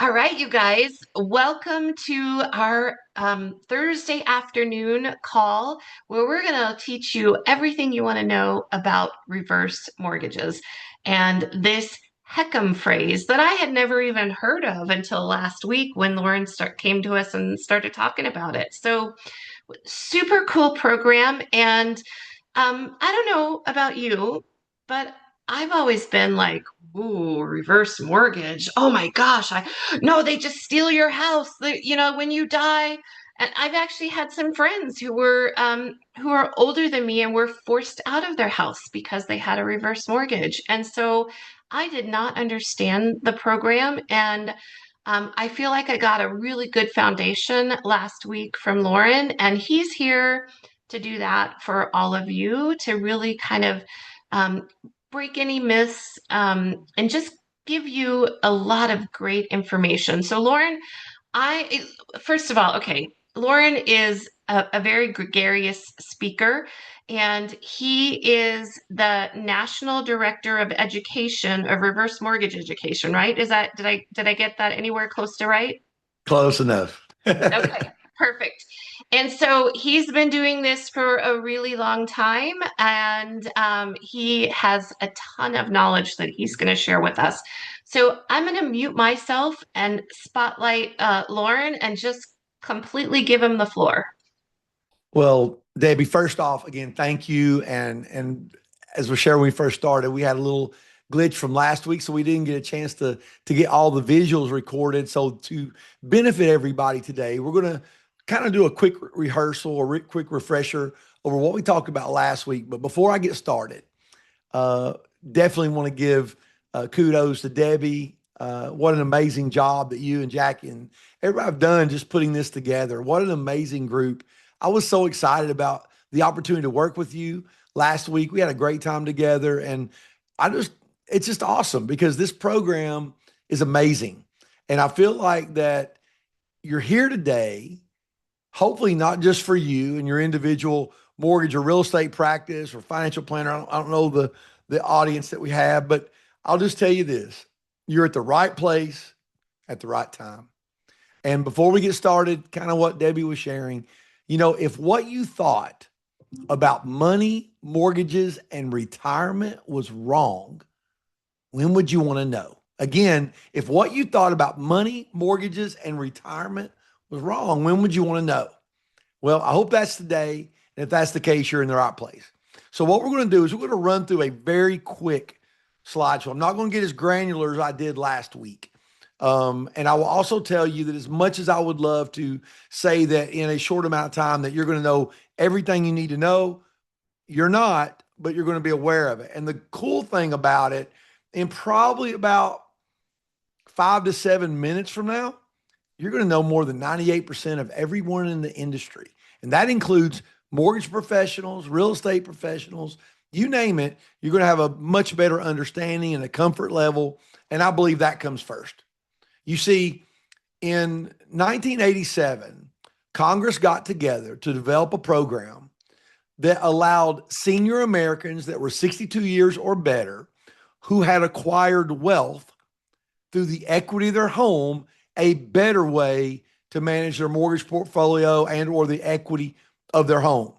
All right, you guys, welcome to our Thursday afternoon call where we're going to teach you everything you want to know about reverse mortgages. And this HECM phrase that I had never even heard of until last week when Lauren came to us and started talking about it. So, super cool program. And I don't know about you, but I've always been like, ooh, reverse mortgage. Oh my gosh, I no, they just steal your house. When you die. And I've actually had some friends who are older than me and were forced out of their house because they had a reverse mortgage. And so I did not understand the program, and I feel like I got a really good foundation last week from Lauren, and he's here to do that for all of you to really kind of um, break any myths and just give you a lot of great information. So, Lauren, I first of all, okay, Lauren is a very gregarious speaker, and he is the National Director of Education of Reverse Mortgage Education, right? Is that did I get that anywhere close to right? Close enough. Okay, perfect. And so he's been doing this for a really long time, and he has a ton of knowledge that he's going to share with us. So I'm going to mute myself and spotlight Lauren and just completely give him the floor. Well, Debbie, first off, again, thank you. And as we shared when we first started, we had a little glitch from last week, so we didn't get a chance to get all the visuals recorded. So to benefit everybody today, we're going to kind of do a quick rehearsal or quick refresher over what we talked about last week. But before I get started, uh, definitely want to give kudos to Debbie. What an amazing job that you and Jackie and everybody have done just putting this together. What an amazing group. I was so excited about the opportunity to work with you last week. We had a great time together, and it's just awesome because this program is amazing. And I feel like that you're here today, hopefully not just for you and your individual mortgage or real estate practice or financial planner. I don't know the audience that we have, but I'll just tell you this. You're at the right place at the right time. And before we get started, kind of what Debbie was sharing, if what you thought about money, mortgages, and retirement was wrong, when would you want to know? Again, if what you thought about money, mortgages, and retirement was wrong, when would you want to know? Well, I hope that's today. And if that's the case, you're in the right place. So, what we're going to do is we're going to run through a very quick slideshow. I'm not going to get as granular as I did last week. And I will also tell you that as much as I would love to say that in a short amount of time that you're going to know everything you need to know, you're not, but you're going to be aware of it. And the cool thing about it, in probably about 5 to 7 minutes from now, you're going to know more than 98% of everyone in the industry. And that includes mortgage professionals, real estate professionals, you name it. You're going to have a much better understanding and a comfort level. And I believe that comes first. You see, in 1987, Congress got together to develop a program that allowed senior Americans that were 62 years or better who had acquired wealth through the equity of their home a better way to manage their mortgage portfolio and or the equity of their home.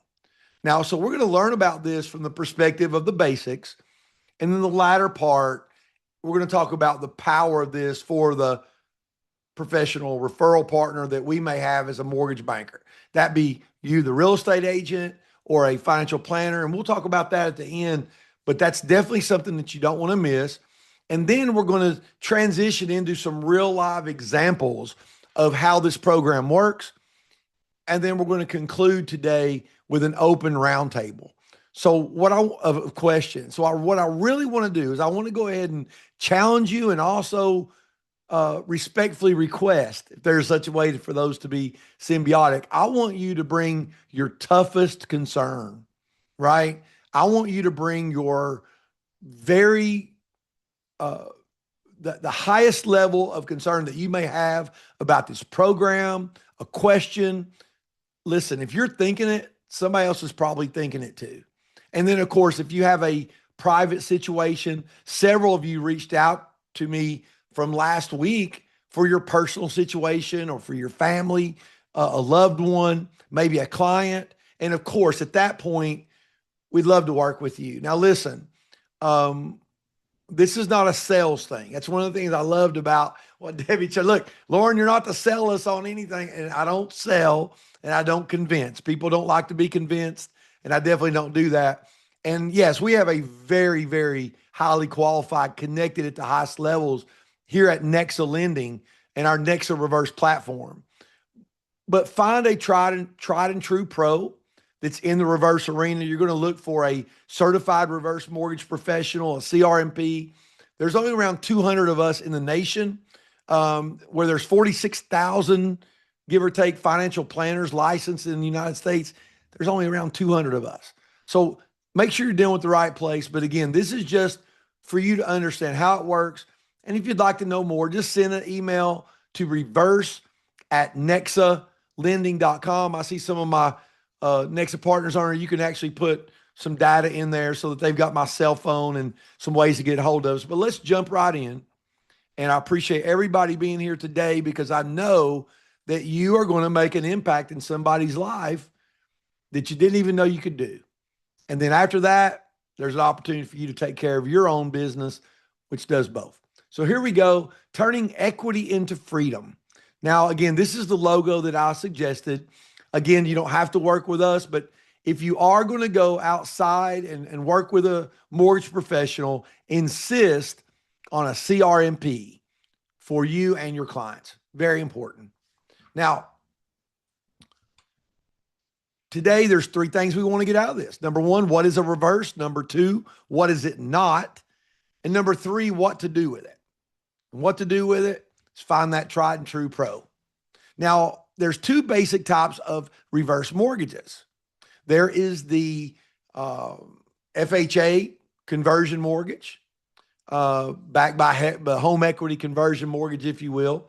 Now, so we're going to learn about this from the perspective of the basics. And then the latter part, we're going to talk about the power of this for the professional referral partner that we may have as a mortgage banker. That be you, the real estate agent, or a financial planner. And we'll talk about that at the end, but that's definitely something that you don't want to miss. And then we're going to transition into some real live examples of how this program works. And then we're going to conclude today with an open roundtable. So what what I really want to do is I want to go ahead and challenge you and also respectfully request, if there's such a way for those to be symbiotic, I want you to bring your toughest concern, right? I want you to bring your very, the highest level of concern that you may have about this program, a question. Listen, if you're thinking it, somebody else is probably thinking it too. And then, of course, if you have a private situation, several of you reached out to me from last week for your personal situation or for your family, a loved one, maybe a client. And of course, at that point, we'd love to work with you. Now, listen, um, this is not a sales thing. That's one of the things I loved about what Debbie said. Look, Lauren, you're not to sell us on anything. And I don't sell and I don't convince. People don't like to be convinced, and I definitely don't do that. And yes, we have a very, very highly qualified, connected at the highest levels here at Nexa Lending and our Nexa Reverse platform. But find a tried and true pro that's in the reverse arena. You're going to look for a certified reverse mortgage professional, a CRMP. There's only around 200 of us in the nation, where there's 46,000, give or take, financial planners licensed in the United States. There's only around 200 of us. So make sure you're dealing with the right place. But again, this is just for you to understand how it works. And if you'd like to know more, just send an email to reverse@nexalending.com. I see some of my Nexa partners on there. You can actually put some data in there so that they've got my cell phone and some ways to get a hold of us. But let's jump right in. And I appreciate everybody being here today because I know that you are going to make an impact in somebody's life that you didn't even know you could do. And then after that, there's an opportunity for you to take care of your own business, which does both. So here we go, turning equity into freedom. Now, again, this is the logo that I suggested. Again, you don't have to work with us, but if you are going to go outside and work with a mortgage professional, insist on a CRMP for you and your clients. Very important. Now, today, there's three things we want to get out of this. Number one, what is a reverse? Number two, what is it not? And number three, what to do with it. And what to do with it is find that tried and true pro. Now, there's two basic types of reverse mortgages. There is the FHA conversion mortgage, backed by the home equity conversion mortgage, if you will.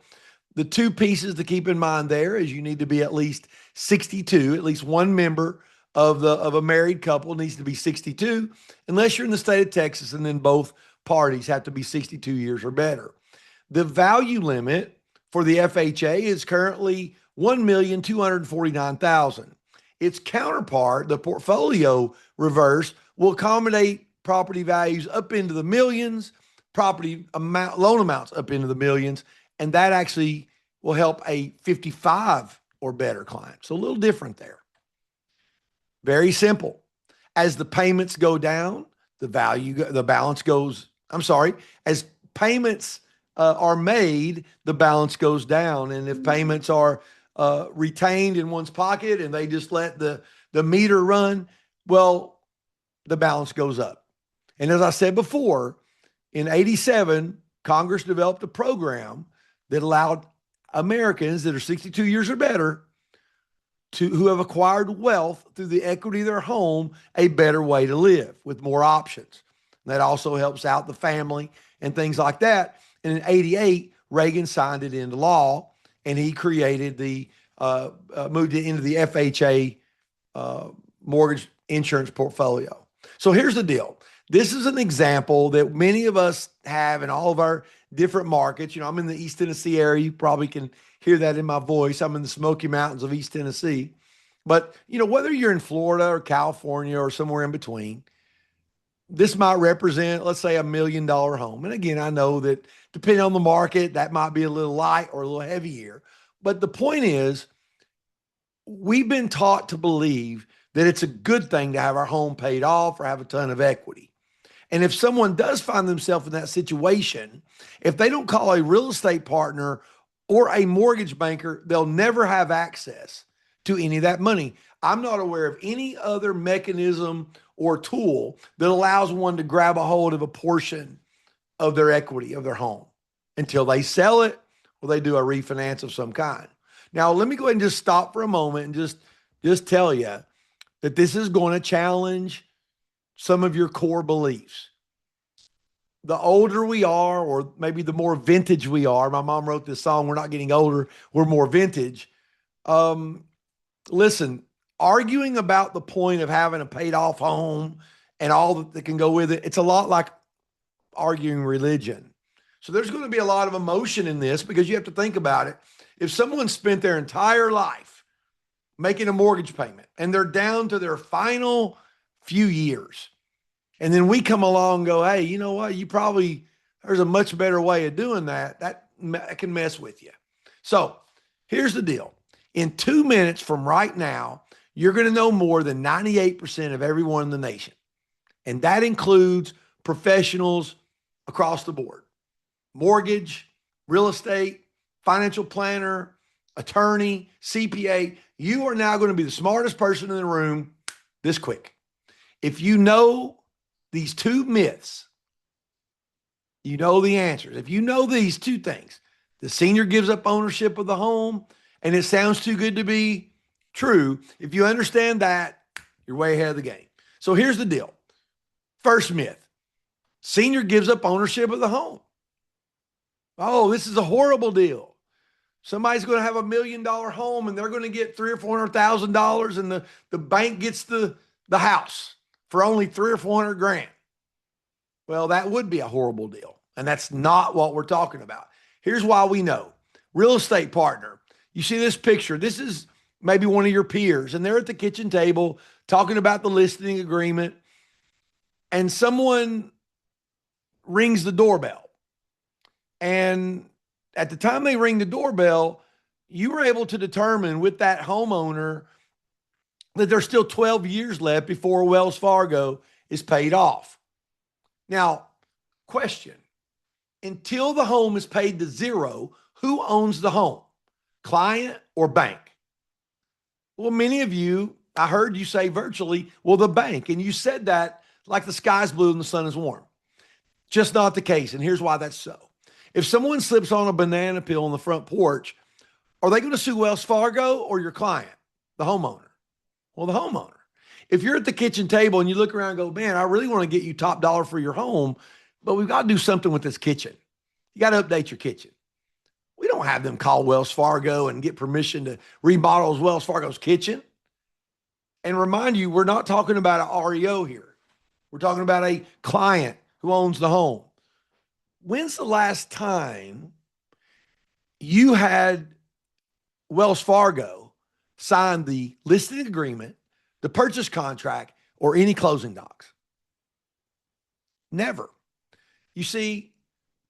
The two pieces to keep in mind there is you need to be at least 62, at least one member of a married couple needs to be 62, unless you're in the state of Texas, and then both parties have to be 62 years or better. The value limit for the FHA is currently $1,249,000. Its counterpart, the portfolio reverse, will accommodate property values up into the millions, loan amounts up into the millions, and that actually will help a 55 or better client. So a little different there. Very simple. As the payments go down, the balance goes, as payments are made, the balance goes down. And if payments are retained in one's pocket and they just let the meter run, well, the balance goes up. And as I said before, in 87, Congress developed a program that allowed Americans that are 62 years or better who have acquired wealth through the equity of their home, a better way to live with more options. And that also helps out the family and things like that. And in 88, Reagan signed it into law, and he created moved it into the FHA mortgage insurance portfolio. So here's the deal. This is an example that many of us have in all of our different markets. I'm in the East Tennessee area. You probably can hear that in my voice. I'm in the Smoky Mountains of East Tennessee. But, whether you're in Florida or California or somewhere in between, this might represent, let's say, $1 million home. And again, I know that depending on the market, that might be a little light or a little heavier. But the point is, we've been taught to believe that it's a good thing to have our home paid off or have a ton of equity. And if someone does find themselves in that situation, if they don't call a real estate partner or a mortgage banker, they'll never have access to any of that money. I'm not aware of any other mechanism or tool that allows one to grab a hold of a portion of their equity of their home until they sell it or they do a refinance of some kind. Now, let me go ahead and just stop for a moment and just tell you that this is going to challenge some of your core beliefs. The older we are, or maybe the more vintage we are, my mom wrote this song, we're not getting older, we're more vintage. Listen, arguing about the point of having a paid off home and all that can go with it, it's a lot like arguing religion. So there's going to be a lot of emotion in this because you have to think about it. If someone spent their entire life making a mortgage payment and they're down to their final few years, and then we come along and go, hey, you know what? There's a much better way of doing that. That can mess with you. So here's the deal. In 2 minutes from right now, you're going to know more than 98% of everyone in the nation. And that includes professionals across the board: mortgage, real estate, financial planner, attorney, CPA. You are now going to be the smartest person in the room this quick. If you know these two myths, you know the answers. If you know these two things, the senior gives up ownership of the home and it sounds too good to be true. If you understand that, you're way ahead of the game. So here's the deal. First myth: senior gives up ownership of the home. Oh, this is a horrible deal. Somebody's going to have $1 million home and they're going to get $300,000 or $400,000, and the bank gets the house for only 300 or 400 grand. Well, that would be a horrible deal. And that's not what we're talking about. Here's why we know. Real estate partner. You see this picture. This is maybe one of your peers, and they're at the kitchen table talking about the listing agreement, and someone rings the doorbell. And at the time they ring the doorbell, you were able to determine with that homeowner that there's still 12 years left before Wells Fargo is paid off. Now, question: until the home is paid to zero, who owns the home? Client or bank? Well, many of you, I heard you say virtually, well, the bank. And you said that like the sky's blue and the sun is warm. Just not the case. And here's why that's so. If someone slips on a banana peel on the front porch, are they going to sue Wells Fargo or your client, the homeowner? Well, the homeowner. If you're at the kitchen table and you look around and go, man, I really want to get you top dollar for your home, but we've got to do something with this kitchen. You got to update your kitchen. We don't have them call Wells Fargo and get permission to remodel Wells Fargo's kitchen. And remind you, we're not talking about an REO here. We're talking about a client who owns the home. When's the last time you had Wells Fargo sign the listing agreement, the purchase contract, or any closing docs? Never. You see,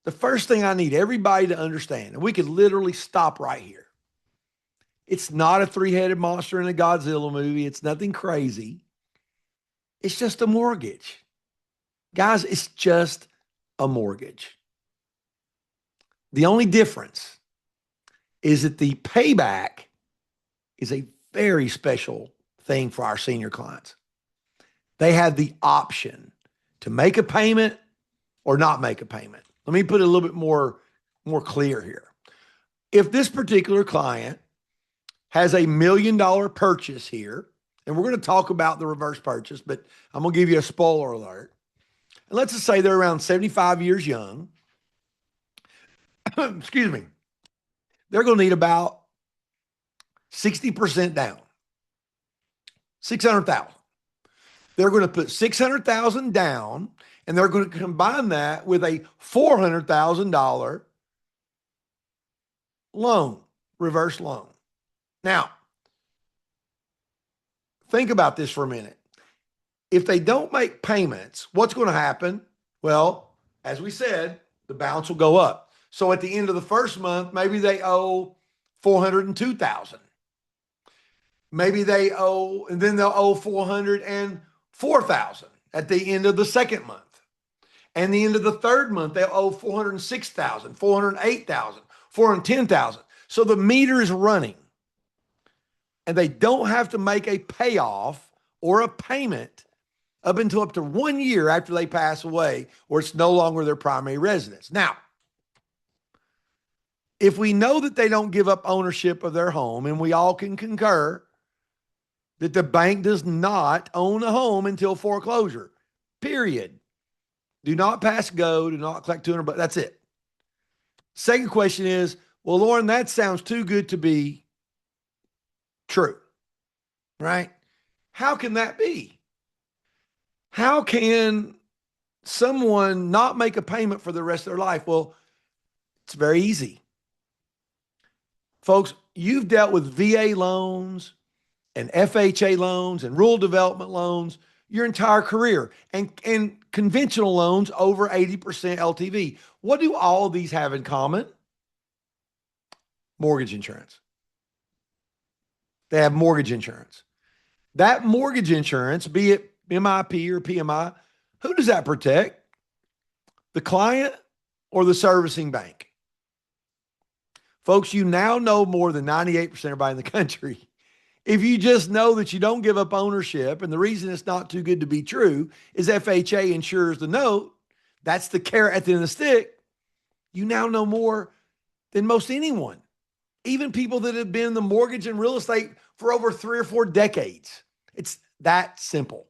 the first thing I need everybody to understand, and we could literally stop right here. It's not a three-headed monster in a Godzilla movie. It's nothing crazy. It's just a mortgage. Guys, it's just a mortgage. The only difference is that the payback is a very special thing for our senior clients. They have the option to make a payment or not make a payment. Let me put it a little bit more clear here. If this particular client has $1 million purchase here, and we're going to talk about the reverse purchase, but I'm going to give you a spoiler alert. And let's just say they're around 75 years young. Excuse me. They're going to need about 60% down, 600,000. They're going to put 600,000 down, and they're going to combine that with a $400,000 loan, reverse loan. Now, think about this for a minute. If they don't make payments, what's going to happen? Well, as we said, the balance will go up. So at the end of the first month, maybe they owe 402,000. Maybe they owe, and then they'll owe 404,000 at the end of the second month. And the end of the third month, they'll owe 406,000, 408,000, 410,000. So the meter is running. And they don't have to make a payoff or a payment up until up to 1 year after they pass away, or it's no longer their primary residence. Now, if we know that they don't give up ownership of their home, and we all can concur that the bank does not own a home until foreclosure, period. Do not pass go, do not collect 200, but that's it. Second question is, well, Lauren, that sounds too good to be true, right? How can that be? How can someone not make a payment for the rest of their life? Well, It's very easy. Folks, you've dealt with VA loans and FHA loans and rural development loans your entire career and conventional loans over 80% LTV. What do all of these have in common? Mortgage insurance. They have mortgage insurance. That mortgage insurance, be it MIP or PMI, who does that protect? The client or the servicing bank? Folks, you now know more than 98% of everybody in the country. If you just know that you don't give up ownership, and the reason it's not too good to be true is FHA insures the note, that's the carrot at the end of the stick, you now know more than most anyone, even people that have been in the mortgage and real estate for over 3 or 4 decades. It's that simple.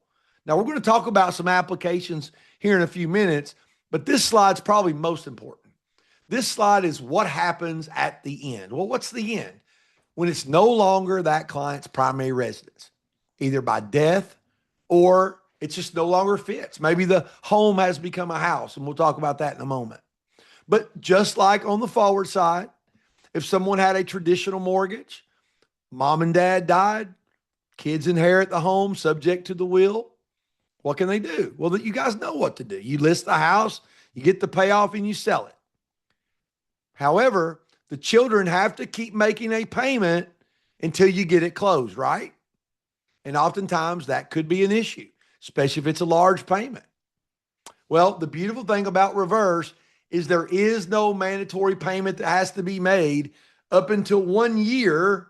Now, we're going to talk about some applications here in a few minutes, but this slide's probably most important. This slide is what happens at the end. Well, what's the end? When it's no longer that client's primary residence, either by death or it's just no longer fits. Maybe the home has become a house, and we'll talk about that in a moment. But just like on the forward side, if someone had a traditional mortgage, mom and dad died, kids inherit the home subject to the will, what can they do? Well, you guys know what to do. You list the house, you get the payoff, and you sell it. However, the children have to keep making a payment until you get it closed, right? And oftentimes that could be an issue, especially if it's a large payment. Well, the beautiful thing about reverse is there is no mandatory payment that has to be made up until 1 year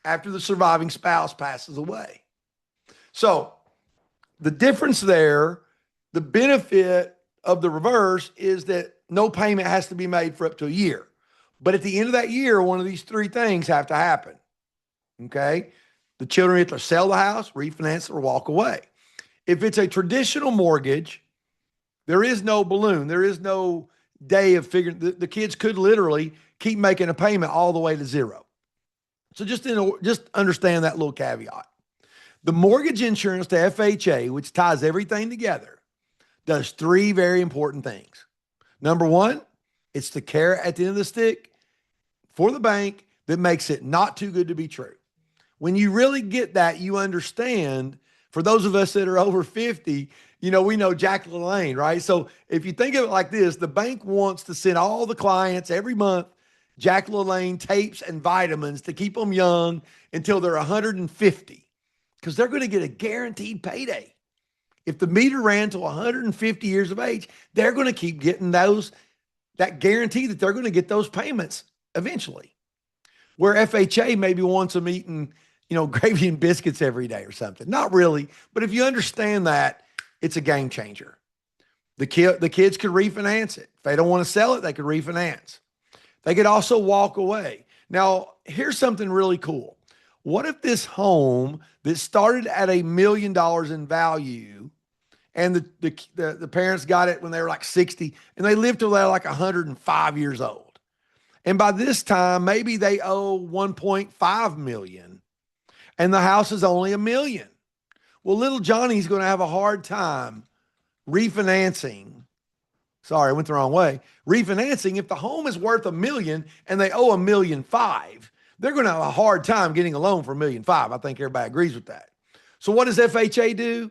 after the surviving spouse passes away. So the difference there, the benefit of the reverse is that no payment has to be made for up to a year. But at the end of that year, one of these three things have to happen. Okay? The children have to sell the house, refinance, or walk away. If it's a traditional mortgage, there is no balloon. There is no day of figuring. The kids could literally keep making a payment all the way to zero. So just understand that little caveat. The mortgage insurance to FHA, which ties everything together, does three very important things. Number one, it's the carrot at the end of the stick for the bank that makes it not too good to be true. When you really get that, you understand, for those of us that are over 50, we know Jack LaLanne, right? So if you think of it like this, the bank wants to send all the clients every month Jack LaLanne tapes and vitamins to keep them young until they're 150, because they're going to get a guaranteed payday. If the meter ran to 150 years of age, they're going to keep getting that guarantee that they're going to get those payments eventually. Where FHA maybe wants them eating, gravy and biscuits every day or something. Not really, but if you understand that, it's a game changer. The kids could refinance it. If they don't want to sell it, they could refinance. They could also walk away. Now, here's something really cool. What if this home that started at $1 million in value, and the parents got it when they were like 60, and they lived till they're like 105 years old. And by this time, maybe they owe 1.5 million and the house is only $1 million. Well, little Johnny's going to have a hard time refinancing. Sorry, I went the wrong way. Refinancing, if the home is worth $1 million and they owe $1.5 million, they're going to have a hard time getting a loan for $1.5 million. I think everybody agrees with that. So what does FHA do?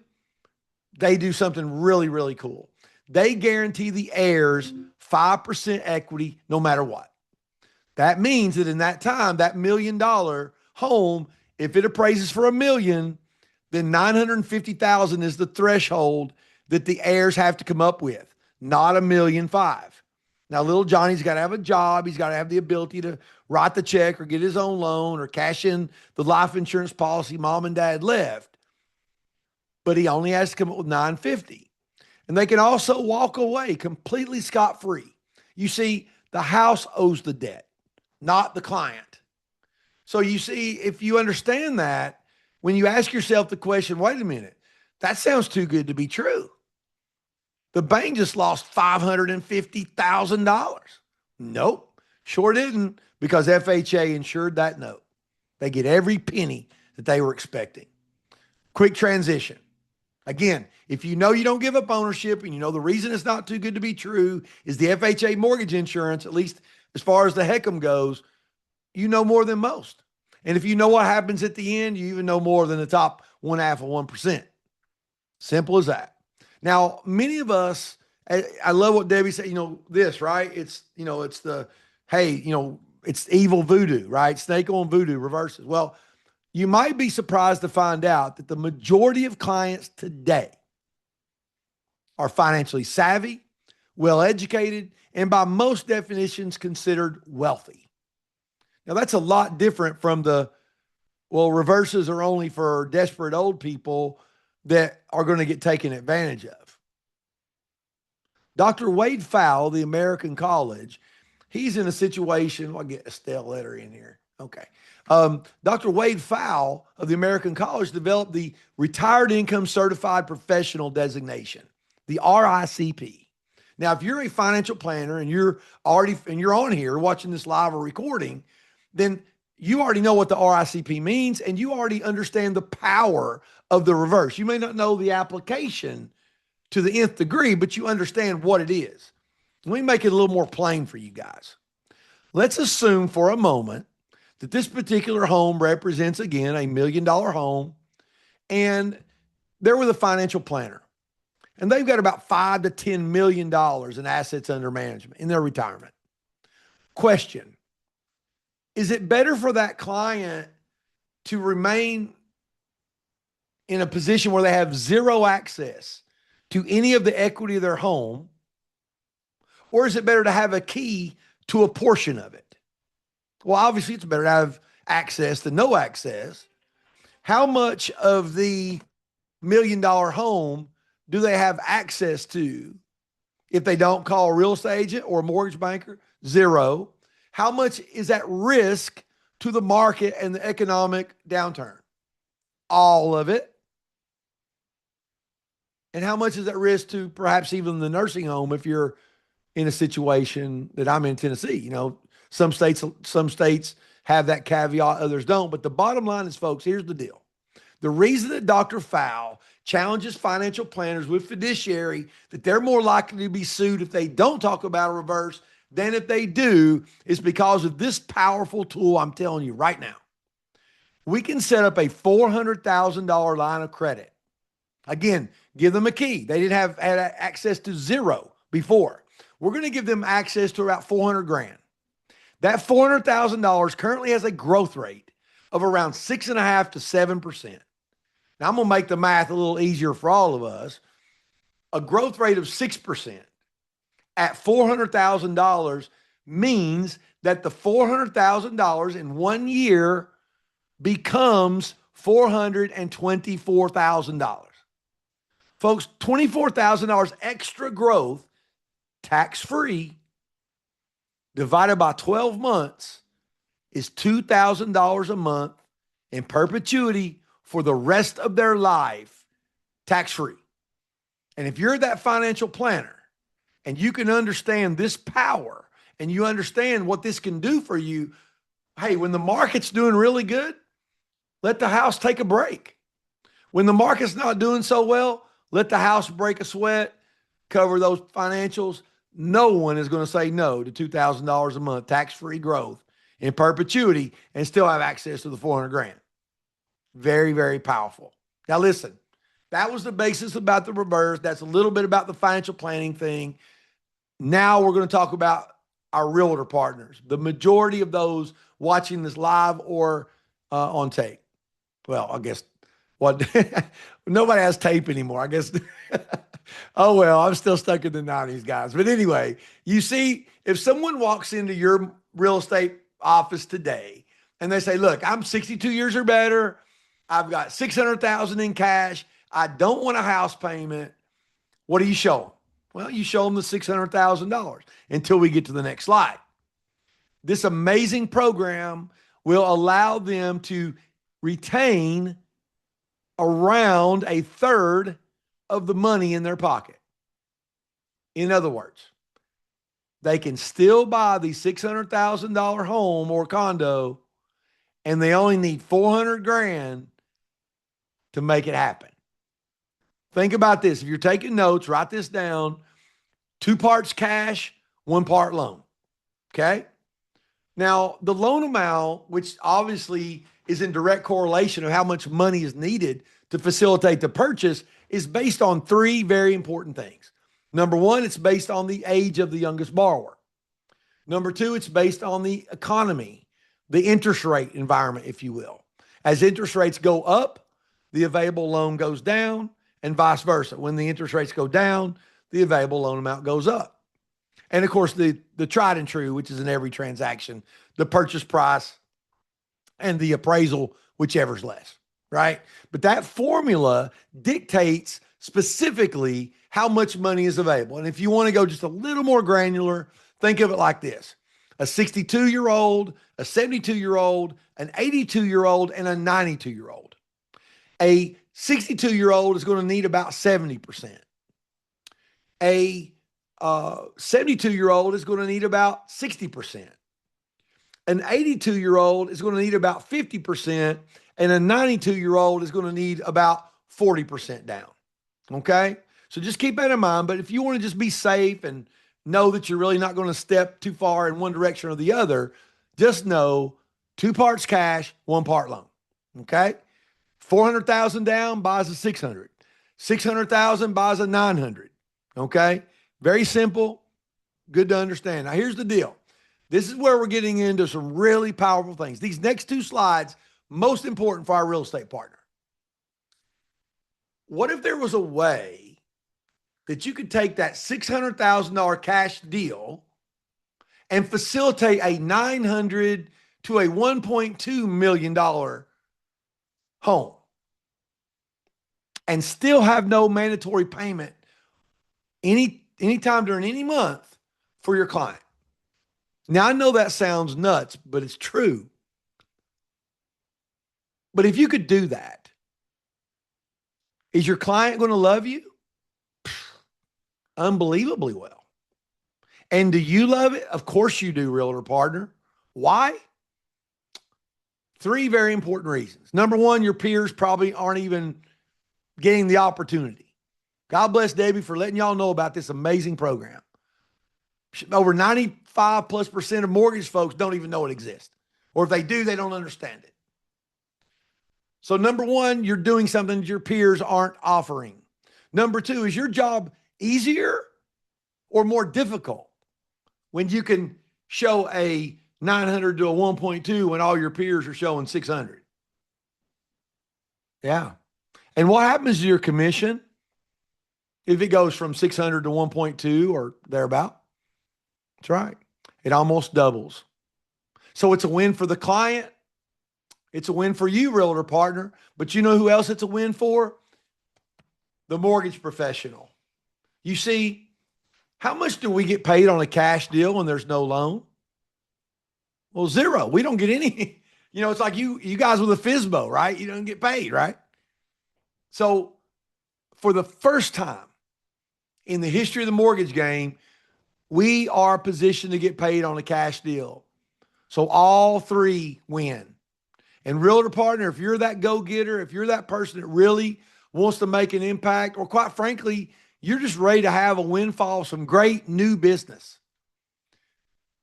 They do something really, really cool. They guarantee the heirs 5% equity no matter what. That means that in that time, that $1 million home, if it appraises for $1 million, then $950,000 is the threshold that the heirs have to come up with, not $1.5 million. Now, little Johnny's got to have a job. He's got to have the ability to write the check or get his own loan or cash in the life insurance policy mom and dad left. But he only has to come up with $950,000. And they can also walk away completely scot-free. You see, the house owes the debt, not the client. So you see, if you understand that, when you ask yourself the question, wait a minute, that sounds too good to be true. The bank just lost $550,000. Nope, sure didn't, because FHA insured that note. They get every penny that they were expecting. Quick transition. Again, if you know you don't give up ownership and you know the reason it's not too good to be true is the FHA mortgage insurance, at least as far as the HECM goes, you know more than most. And if you know what happens at the end, you even know more than the top one half of 1%. Simple as that. Now, many of us, I love what Debbie said, this, right? It's the, hey, it's evil voodoo, right? Snake on voodoo reverses. Well, you might be surprised to find out that the majority of clients today are financially savvy, well educated, and by most definitions considered wealthy. Now, that's a lot different from reverses are only for desperate old people that are going to get taken advantage of. Dr. Wade Fowle, the American College, he's in a situation. I'll get a stale letter in here. Okay. Dr. Wade Fowle of the American College developed the Retired Income Certified Professional designation, the RICP. Now, if you're a financial planner and you're on here watching this live or recording, then you already know what the RICP means and you already understand the power of the reverse. You may not know the application to the nth degree, but you understand what it is. Let me make it a little more plain for you guys. Let's assume for a moment that this particular home represents, again, $1 million home, and they're with a financial planner, and they've got about $5 to $10 million in assets under management in their retirement. Question: is it better for that client to remain in a position where they have zero access to any of the equity of their home, or is it better to have a key to a portion of it? Well, obviously, it's better to have access than no access. How much of the $1 million home do they have access to if they don't call a real estate agent or a mortgage banker? Zero. How much is at risk to the market and the economic downturn? All of it. And how much is at risk to perhaps even the nursing home if you're in a situation that I'm in Tennessee? Some states have that caveat, others don't. But the bottom line is, folks, here's the deal. The reason that Dr. Fowle challenges financial planners with fiduciary that they're more likely to be sued if they don't talk about a reverse than if they do is because of this powerful tool I'm telling you right now. We can set up a $400,000 line of credit. Again, give them a key. They didn't have had access to zero before. We're going to give them access to about 400 grand. That $400,000 currently has a growth rate of around 6.5% to 7%. Now, I'm going to make the math a little easier for all of us. A growth rate of 6% at $400,000 means that the $400,000 in 1 year becomes $424,000. Folks, $24,000 extra growth, tax-free, divided by 12 months is $2,000 a month in perpetuity for the rest of their life, tax-free. And if you're that financial planner and you can understand this power and you understand what this can do for you, hey, when the market's doing really good, let the house take a break. When the market's not doing so well, let the house break a sweat, cover those financials. No one is going to say no to $2,000 a month, tax-free growth in perpetuity and still have access to the 400 grand. Very, very powerful. Now listen, that was the basis about the reverse. That's a little bit about the financial planning thing. Now we're going to talk about our realtor partners, the majority of those watching this live or on tape. Well, I guess what nobody has tape anymore. I guess. Oh, well, I'm still stuck in the 90s, guys. But anyway, you see, if someone walks into your real estate office today and they say, look, I'm 62 years or better. I've got 600,000 in cash. I don't want a house payment. What do you show them? Well, you show them the $600,000 until we get to the next slide. This amazing program will allow them to retain around a third of the money in their pocket. In other words, they can still buy the $600,000 home or condo and they only need 400 grand to make it happen. Think about this. If you're taking notes, write this down. 2 parts cash, 1 part loan. Okay. Now, the loan amount, which obviously is in direct correlation of how much money is needed to facilitate the purchase, is based on three very important things. Number one, it's based on the age of the youngest borrower. Number two, it's based on the economy, the interest rate environment, if you will. As interest rates go up, the available loan goes down, and vice versa. When the interest rates go down, the available loan amount goes up. And of course, the tried and true, which is in every transaction, the purchase price and the appraisal, whichever's less, right? But that formula dictates specifically how much money is available. And if you want to go just a little more granular, think of it like this: a 62-year-old, a 72-year-old, an 82-year-old, and a 92-year-old. A 62-year-old is going to need about 70%. A 72-year-old is going to need about 60%. An 82-year-old is going to need about 50%, and a 92-year-old is going to need about 40% down. Okay? So just keep that in mind. But if you want to just be safe and know that you're really not going to step too far in one direction or the other, just know 2 parts cash, 1 part loan. Okay? 400,000 down buys a 600. 600,000 buys a 900. Okay? Very simple, good to understand. Now here's the deal. This is where we're getting into some really powerful things. These next 2 slides, most important for our real estate partner. What if there was a way that you could take that $600,000 cash deal and facilitate a $900 to a $1.2 million home and still have no mandatory payment anytime during any month for your client? Now, I know that sounds nuts, but it's true. But if you could do that, is your client going to love you? Unbelievably well. And do you love it? Of course you do, realtor partner. Why? 3 very important reasons. Number one, your peers probably aren't even getting the opportunity. God bless Debbie for letting y'all know about this amazing program. Over 95+% of mortgage folks don't even know it exists. Or if they do, they don't understand it. So number one, you're doing something that your peers aren't offering. Number two, is your job easier or more difficult when you can show a 900 to a 1.2 when all your peers are showing 600? Yeah. And what happens to your commission if it goes from 600 to 1.2 or thereabout? That's right. It almost doubles. So it's a win for the client. It's a win for you, realtor partner. But you know who else it's a win for? The mortgage professional. You see, how much do we get paid on a cash deal when there's no loan? Well, zero. We don't get any. It's like you guys with a FSBO, right? You don't get paid, right? So for the first time in the history of the mortgage game, we are positioned to get paid on a cash deal. So all 3 win. And realtor partner, if you're that go-getter, if you're that person that really wants to make an impact, or quite frankly, you're just ready to have a windfall, some great new business,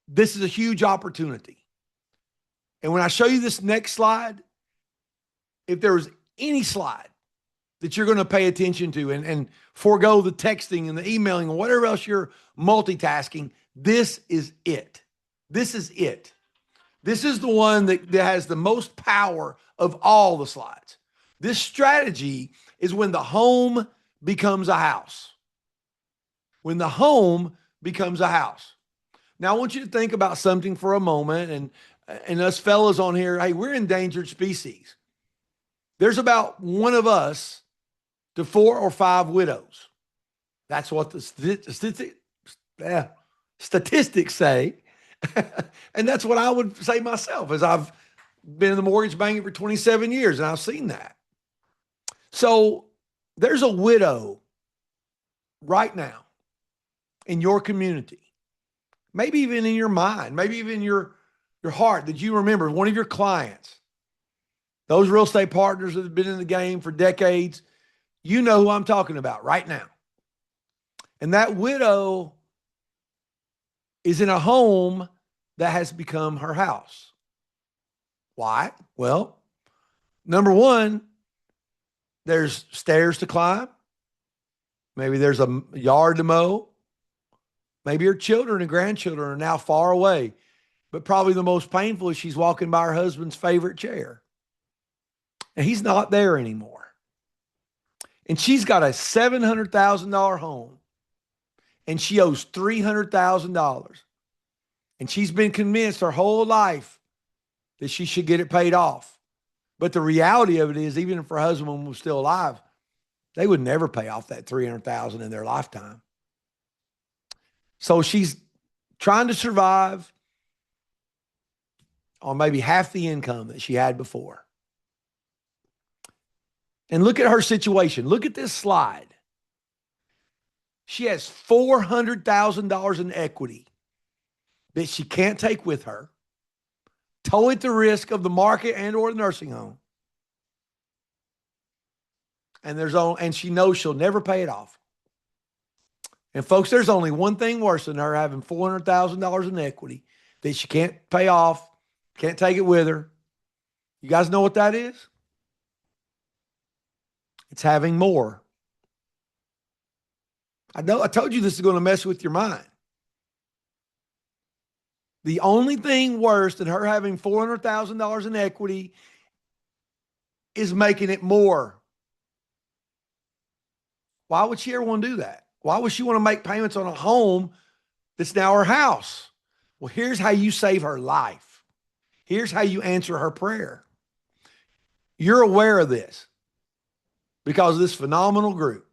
this is a huge opportunity. And when I show you this next slide, if there was any slide that you're going to pay attention to and forego the texting and the emailing and whatever else you're multitasking, this is it. This is it. This is the one that has the most power of all the slides. This strategy is when the home becomes a house. When the home becomes a house. Now, I want you to think about something for a moment, and us fellas on here, hey, we're endangered species. There's about one of us to 4 or 5 widows. That's what the statistics say. And that's what I would say myself, as I've been in the mortgage banking for 27 years, and I've seen that. So there's a widow right now in your community, maybe even in your mind, maybe even your heart, that you remember one of your clients, those real estate partners that have been in the game for decades. You know who I'm talking about right now. And that widow is in a home that has become her house. Why? Well, number one, there's stairs to climb. Maybe there's a yard to mow. Maybe her children and grandchildren are now far away. But probably the most painful is she's walking by her husband's favorite chair. And he's not there anymore. And she's got a $700,000 home and she owes $300,000. And she's been convinced her whole life that she should get it paid off. But the reality of it is, even if her husband was still alive, they would never pay off that $300,000 in their lifetime. So she's trying to survive on maybe half the income that she had before. And look at her situation. Look at this slide. She has $400,000 in equity that she can't take with her, tow at the risk of the market and or the nursing home. And she knows she'll never pay it off. And folks, there's only one thing worse than her having $400,000 in equity that she can't pay off, can't take it with her. You guys know what that is? It's having more. I told you this is going to mess with your mind. The only thing worse than her having $400,000 in equity is making it more. Why would she ever want to do that? Why would she want to make payments on a home that's now her house? Well, here's how you save her life. Here's how you answer her prayer. You're aware of this because of this phenomenal group,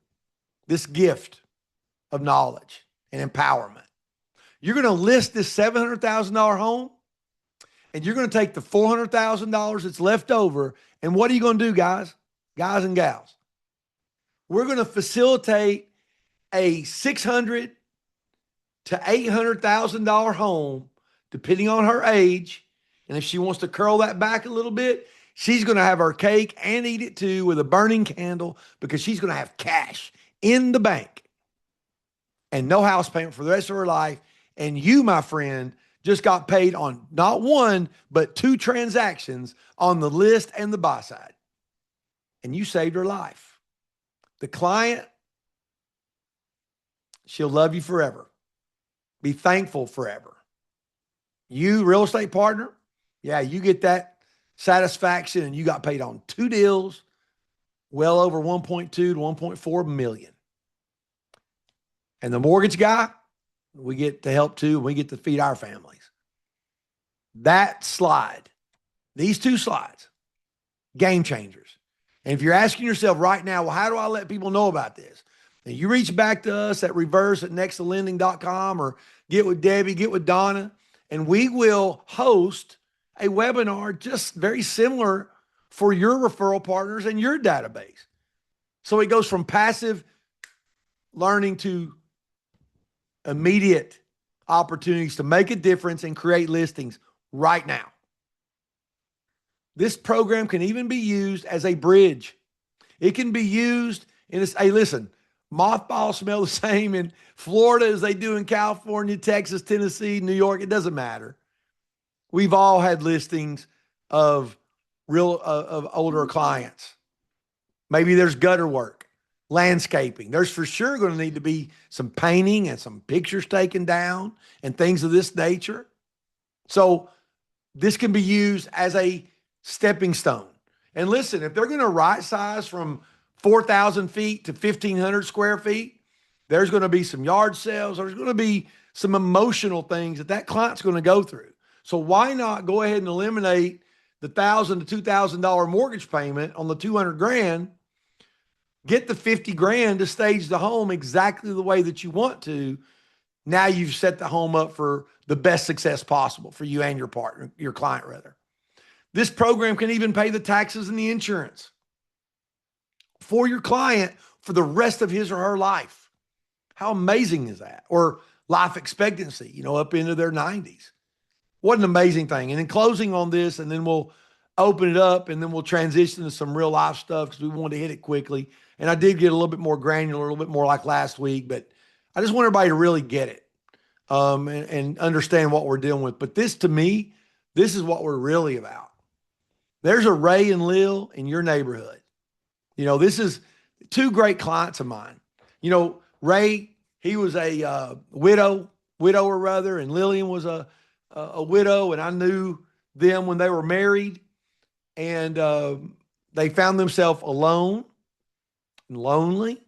this gift of knowledge and empowerment. You're going to list this $700,000 home and you're going to take the $400,000 that's left over. And what are you going to do, guys and gals? We're going to facilitate a $600,000 to $800,000 home, depending on her age. And if she wants to curl that back a little bit, she's going to have her cake and eat it too with a burning candle because she's going to have cash in the bank and no house payment for the rest of her life. And you, my friend, just got paid on not one, but 2 transactions on the list and the buy side. And you saved her life. The client, she'll love you forever. Be thankful forever. You, real estate partner, yeah, you get that satisfaction and you got paid on 2 deals, well over 1.2 to 1.4 million. And the mortgage guy, we get to help too. We get to feed our families. That slide, these 2 slides, game changers. And if you're asking yourself right now, well, how do I let people know about this? And you reach back to us at reverse@nextlending.com or get with Debbie, get with Donna, and we will host a webinar just very similar for your referral partners and your database. So it goes from passive learning to immediate opportunities to make a difference and create listings right now. This program can even be used as a bridge. It can be used in this. Hey, listen, mothballs smell the same in Florida as they do in California, Texas, Tennessee, New York. It doesn't matter. We've all had listings of of older clients. Maybe there's gutter work, landscaping. There's for sure going to need to be some painting and some pictures taken down and things of this nature. So this can be used as a stepping stone. And listen, if they're going to right size from 4,000 feet to 1,500 square feet, there's going to be some yard sales. There's going to be some emotional things that client's going to go through. So why not go ahead and eliminate the $1,000 to $2,000 mortgage payment on the 200 grand, get the 50 grand to stage the home exactly the way that you want to. Now you've set the home up for the best success possible for you and your partner, your client rather. This program can even pay the taxes and the insurance for your client for the rest of his or her life. How amazing is that? Or life expectancy, up into their 90s. What an amazing thing. And in closing on this, and then we'll open it up and then we'll transition to some real life stuff because we wanted to hit it quickly. And I did get a little bit more granular, a little bit more like last week, but I just want everybody to really get it and understand what we're dealing with. But this, to me, this is what we're really about. There's a Ray and Lil in your neighborhood. This is two great clients of mine. Ray, he was a widower rather, and Lillian was a widow, and I knew them when they were married, and they found themselves alone and lonely,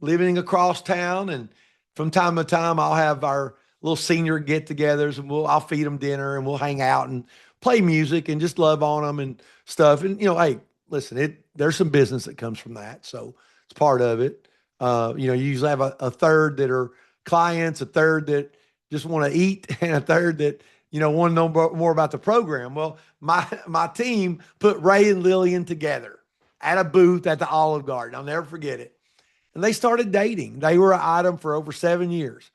living across town. And from time to time, I'll have our little senior get-togethers, and I'll feed them dinner, and we'll hang out and play music and just love on them and stuff. And hey, listen, there's some business that comes from that, so it's part of it. You usually have a third that are clients, a third that just want to eat, and a third that want to know more about the program. Well, my team put Ray and Lillian together at a booth at the Olive Garden. I'll never forget it. And they started dating. They were an item for over 7 years.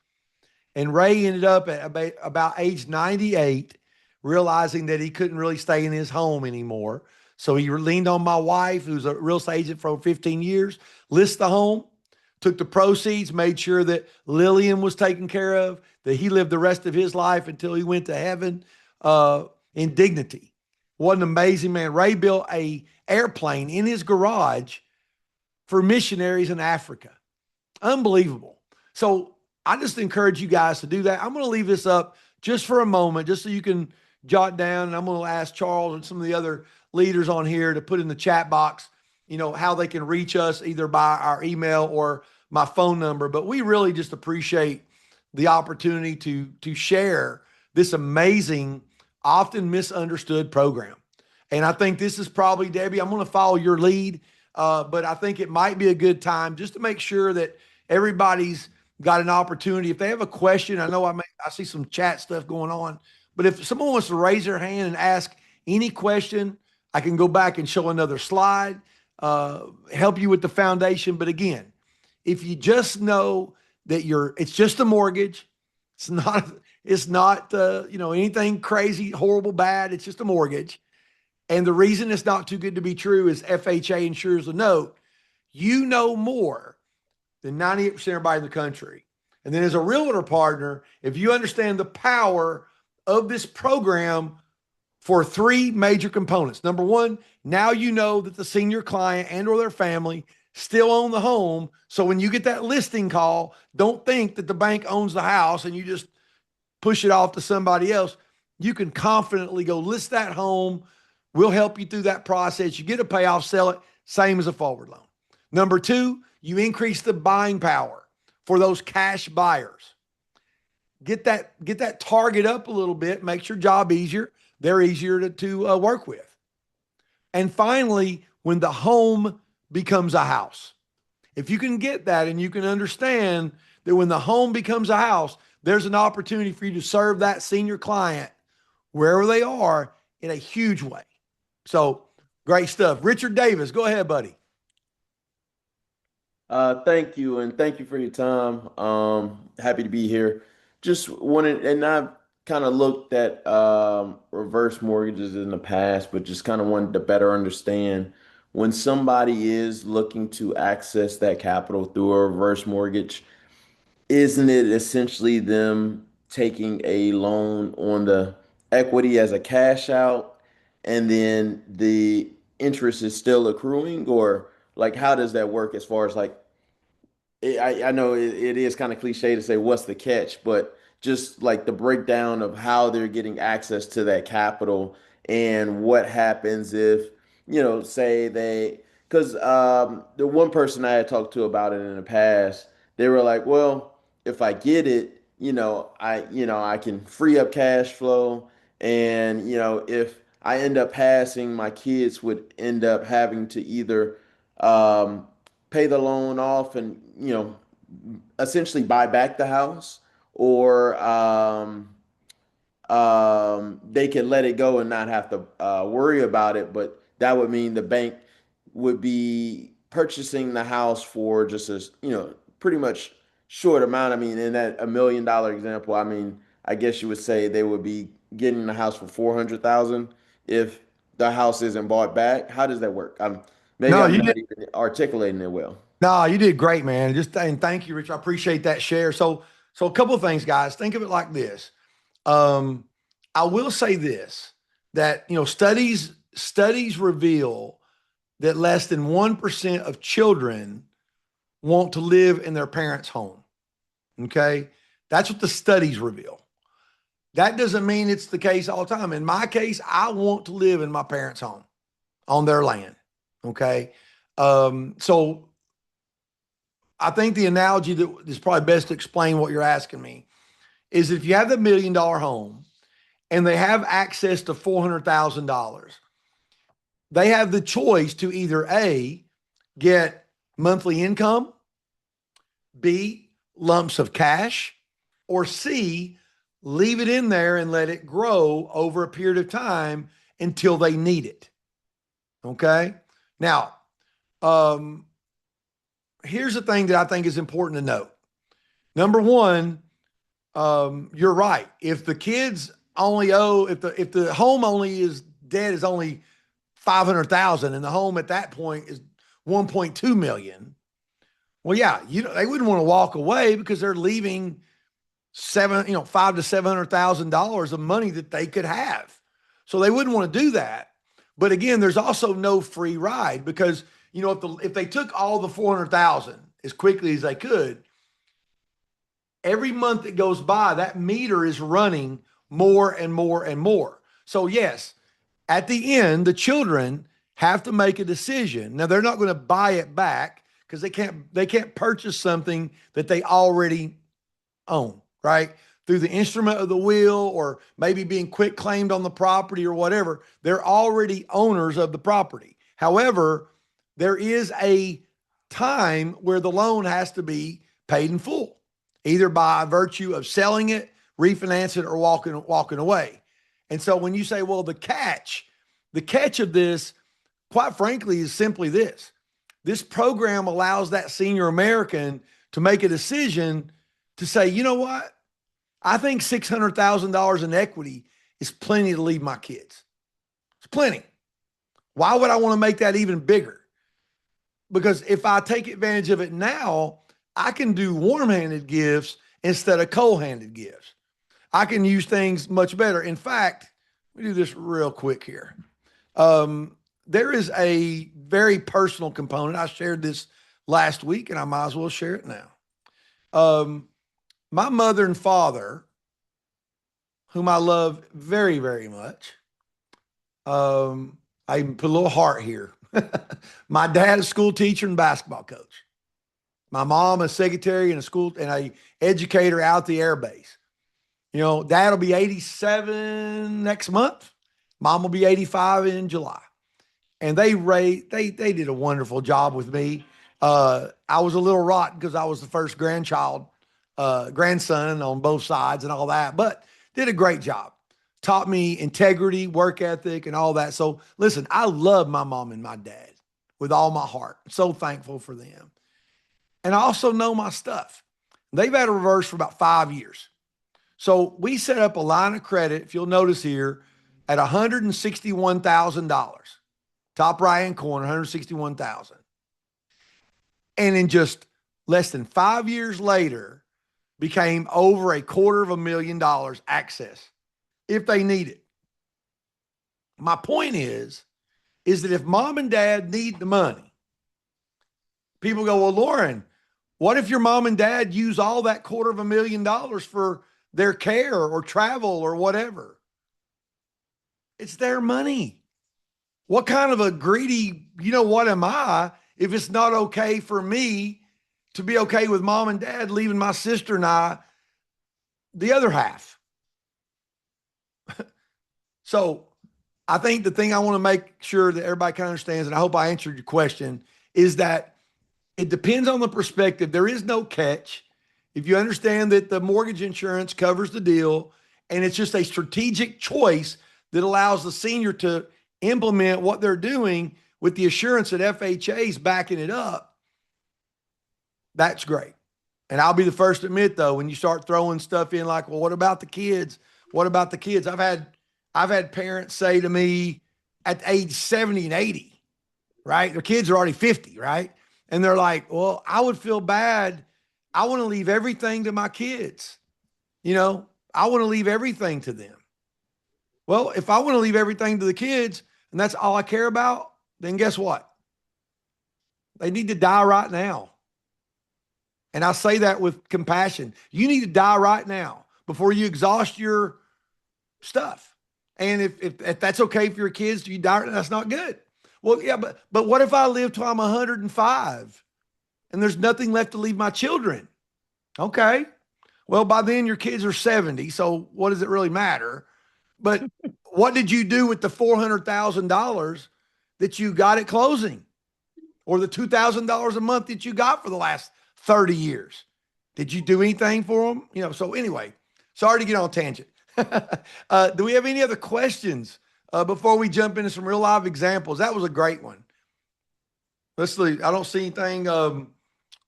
And Ray ended up at about age 98, realizing that he couldn't really stay in his home anymore. So he leaned on my wife, who's a real estate agent for over 15 years, listed the home, took the proceeds, made sure that Lillian was taken care of, that he lived the rest of his life until he went to heaven in dignity. What an amazing man. Ray built a airplane in his garage for missionaries in Africa. Unbelievable. So I just encourage you guys to do that. I'm going to leave this up just for a moment, just so you can jot down. And I'm going to ask Charles and some of the other leaders on here to put in the chat box, how they can reach us either by our email or my phone number. But we really just appreciate the opportunity to share this amazing, often misunderstood program. And I think this is probably, Debbie, I'm going to follow your lead, but I think it might be a good time just to make sure that everybody's got an opportunity. If they have a question, I know I see some chat stuff going on, but if someone wants to raise their hand and ask any question, I can go back and show another slide, help you with the foundation. But again, if you just know that it's just a mortgage, it's not anything crazy, horrible, bad. It's just a mortgage. And the reason it's not too good to be true is FHA insures the note. You know more than 98% of everybody in the country. And then as a realtor partner, if you understand the power of this program for three major components. Number one, now you know that the senior client and or their family still own the home. So when you get that listing call, don't think that the bank owns the house and you just push it off to somebody else. You can confidently go list that home. We'll help you through that process. You get a payoff, sell it, same as a forward loan. Number two, you increase the buying power for those cash buyers. Get that target up a little bit, makes your job easier. They're easier to work with. And finally, when the home becomes a house, if you can get that and you can understand that when the home becomes a house, there's an opportunity for you to serve that senior client wherever they are in a huge way. So great stuff. Richard Davis, go ahead, buddy. Thank you, and thank you for your time. Happy to be here. Just wanted, and I've kind of looked at reverse mortgages in the past, but just kind of wanted to better understand when somebody is looking to access that capital through a reverse mortgage, isn't it essentially them taking a loan on the equity as a cash out, and then the interest is still accruing, or like how does that work as far as like I know it is kind of cliche to say what's the catch, but just like the breakdown of how they're getting access to that capital and what happens if, say because the one person I had talked to about it in the past, they were like, well, if I get it, I can free up cash flow, and if I end up passing, my kids would end up having to either um, pay the loan off and essentially buy back the house, or they could let it go and not have to worry about it. But that would mean the bank would be purchasing the house for just a pretty much short amount. I mean, in that $1 million example, I mean, I guess you would say they would be getting the house for 400,000 if the house isn't bought back? How does that work? Maybe No, I'm you not did. even articulating it well. No, you did great, man. And thank you, Rich. I appreciate that share. So a couple of things, guys. Think of it like this. Um, I will say this, that studies reveal that less than 1% of children want to live in their parents' home. Okay. That's what the studies reveal. That doesn't mean it's the case all the time. In my case, I want to live in my parents' home on their land. Okay. So I think the analogy that is probably best to explain what you're asking me is if you have the $1 million home and they have access to $400,000, they have the choice to either A, get monthly income, B, lumps of cash, or C, leave it in there and let it grow over a period of time until they need it. Okay. Now, um, here's the thing that I think is important to note. Number one, you're right. If the kids only owe, if the home only is debt is only 500,000 and the home at that point is 1.2 million, well, yeah, they wouldn't want to walk away because they're leaving five to $700,000 of money that they could have. So they wouldn't want to do that. But again, there's also no free ride because if they took all the 400,000 as quickly as they could, every month that goes by, that meter is running more and more and more. So yes, at the end, the children have to make a decision. Now they're not going to buy it back because they can't purchase something that they already own, right? Through the instrument of the will or maybe being quit claimed on the property or whatever. They're already owners of the property. However, there is a time where the loan has to be paid in full, either by virtue of selling it, refinancing it, or walking away. And so when you say, well, the catch of this, quite frankly, is simply this. This program allows that senior American to make a decision to say, you know what? I think $600,000 in equity is plenty to leave my kids. It's plenty. Why would I want to make that even bigger? Because if I take advantage of it now, I can do warm-handed gifts instead of cold-handed gifts. I can use things much better. In fact, let me do this real quick here. There is a very personal component. I shared this last week, and I might as well share it now. My mother and father, whom I love very, very much, I even put a little heart here. My dad, a school teacher and basketball coach. My mom, a secretary and a educator out at the air base. Dad will be 87 next month. Mom will be 85 in July. And they did a wonderful job with me. I was a little rotten because I was the first grandson on both sides and all that, but did a great job. Taught me integrity, work ethic, and all that. So listen, I love my mom and my dad with all my heart. I'm so thankful for them. And I also know my stuff. They've had a reverse for about 5 years. So we set up a line of credit, if you'll notice here, at $161,000. Top right-hand corner, $161,000. And in just less than 5 years later, became over $250,000 access if they need it. My point is that if mom and dad need the money, people go, well, Lauren, what if your mom and dad use all that $250,000 for their care or travel or whatever? It's their money. What kind of a greedy, what am I if it's not okay for me to be okay with mom and dad leaving my sister and I the other half? So I think the thing I want to make sure that everybody kind of understands, and I hope I answered your question, is that it depends on the perspective. There is no catch. If you understand that the mortgage insurance covers the deal and it's just a strategic choice that allows the senior to implement what they're doing with the assurance that FHA is backing it up, that's great. And I'll be the first to admit, though, when you start throwing stuff in like, well, what about the kids? What about the kids? I've had parents say to me, at age 70 and 80, right? Their kids are already 50, right? And they're like, well, I would feel bad. I want to leave everything to my kids. I want to leave everything to them. Well, if I want to leave everything to the kids and that's all I care about, then guess what? They need to die right now. And I say that with compassion. You need to die right now before you exhaust your stuff. And if that's okay for your kids, do you die? That's not good. Well, yeah, but what if I live till I'm 105 and there's nothing left to leave my children? Okay. Well, by then your kids are 70. So what does it really matter? But what did you do with the $400,000 that you got at closing, or the $2,000 a month that you got for the last 30 years? Did you do anything for them? So anyway, sorry to get on a tangent. Do we have any other questions before we jump into some real live examples? That was a great one. Let's see. I don't see anything.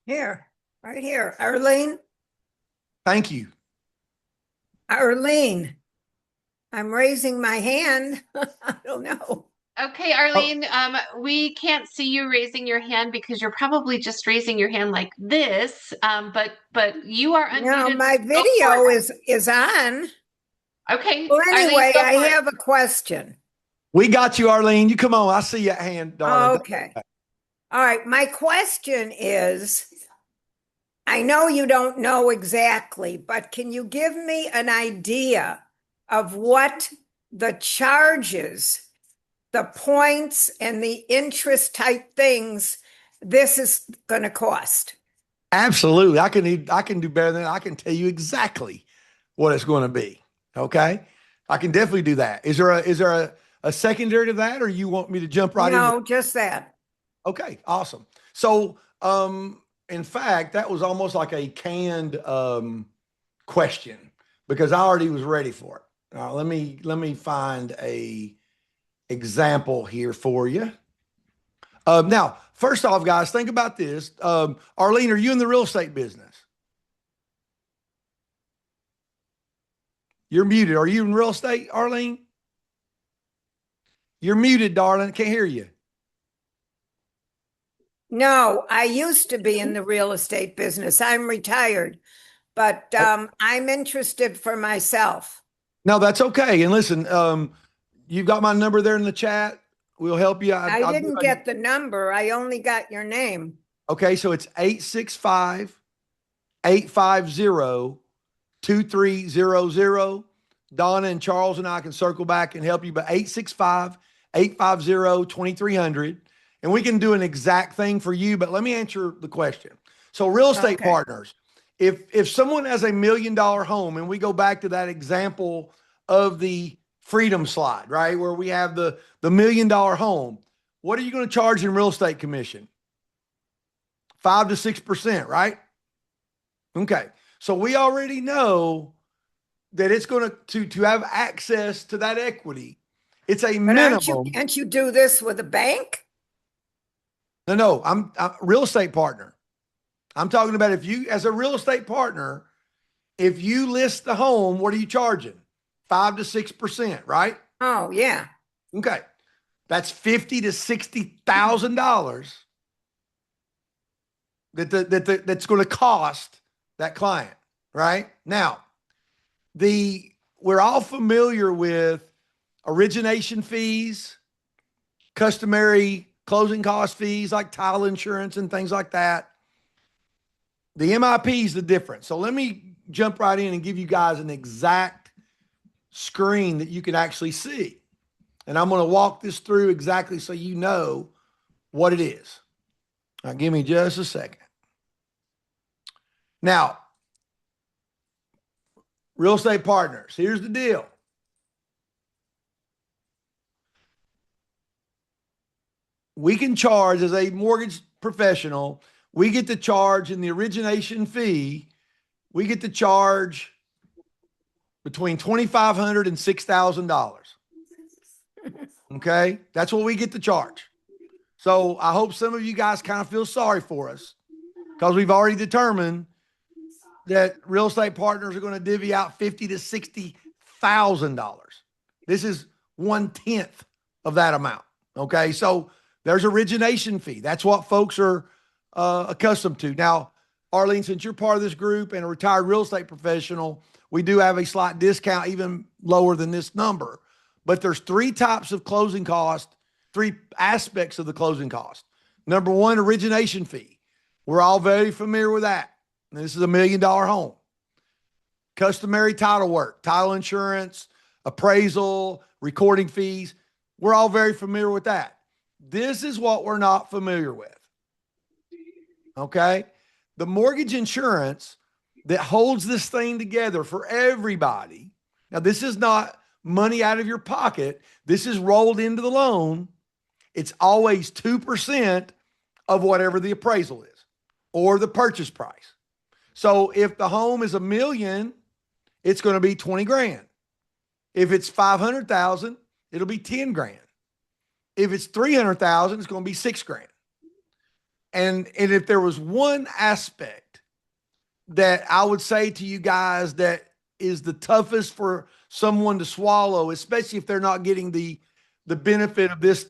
Here, right here. Arlene, Thank you. Arlene, I'm raising my hand. I don't know. Okay, Arlene, we can't see you raising your hand because you're probably just raising your hand like this. But you are No, unmuted. my Go for video it. is on. Okay. Well, Arlene, anyway, go I for it. have a question. We got you, Arlene. You come on. I see your hand, darling. Okay. All right. My question is, I know you don't know exactly, but can you give me an idea of what the charges, the points, and the interest type things this is going to cost? Absolutely. I can do better than that. I can tell you exactly what it's going to be. Okay. I can definitely do that. Is there a secondary to that, or you want me to jump right in? No, just that. Okay. Awesome. So, in fact, that was almost like a canned, question, because I already was ready for it. Let me find a example here for you. Now, first off, guys, think about this. Arlene, are you in the real estate business? You're muted. Are you in real estate, Arlene? You're muted, darling. Can't hear you. No, I used to be in the real estate business. I'm retired, but I'm interested for myself. No, that's okay. And listen, you've got my number there in the chat. We'll help you. I didn't get the number. I only got your name. Okay, so it's 865-850-2300. Donna and Charles and I can circle back and help you, but 865-850-2300. And we can do an exact thing for you, but let me answer the question. So real estate partners, if someone has $1 million home, and we go back to that example of the freedom slide, right? Where we have the $1 million home, what are you going to charge in real estate commission? 5 to 6%, right? Okay. So we already know that it's going to have access to that equity. It's a minimum. Can't you do this with a bank? No, I'm real estate partner. I'm talking about if you, as a real estate partner, if you list the home, what are you charging? 5 to 6%, right? Oh, yeah. Okay. That's $50,000 to $60,000 that's going to cost that client, right? Now, we're all familiar with origination fees, customary closing cost fees like title insurance and things like that. The MIP is the difference. So let me jump right in and give you guys an exact screen that you can actually see. And I'm going to walk this through exactly so you know what it is. Now, give me just a second. Now, real estate partners, here's the deal. We can charge, as a mortgage professional, we get to charge in the origination fee, we get to charge between $2,500 and $6,000. Okay. That's what we get to charge. So I hope some of you guys kind of feel sorry for us, because we've already determined that real estate partners are going to divvy out $50,000 to $60,000. This is 1/10 of that amount. Okay. So there's origination fee. That's what folks are accustomed to. Now, Arlene, since you're part of this group and a retired real estate professional, we do have a slight discount, even lower than this number. But there's three types of closing cost, three aspects of the closing cost. Number one, origination fee. We're all very familiar with that. And this is $1 million home. Customary title work, title insurance, appraisal, recording fees. We're all very familiar with that. This is what we're not familiar with. Okay. The mortgage insurance that holds this thing together for everybody. Now, this is not money out of your pocket. This is rolled into the loan. It's always 2% of whatever the appraisal is or the purchase price. So if the home is $1 million, it's going to be 20 grand. If it's 500,000, it'll be 10 grand. If it's 300,000, it's going to be 6 grand. And if there was one aspect that I would say to you guys that is the toughest for someone to swallow, especially if they're not getting the benefit of this,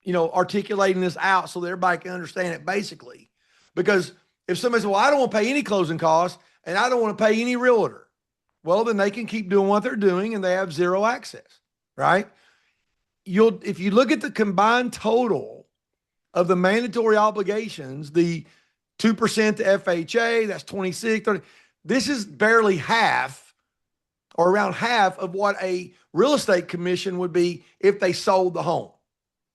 articulating this out so that everybody can understand it basically. Because if somebody says, well, I don't want to pay any closing costs and I don't want to pay any realtor, well, then they can keep doing what they're doing and they have zero access, right? If you look at the combined total of the mandatory obligations, the 2% to FHA, that's 26, 30. This is barely half or around half of what a real estate commission would be if they sold the home.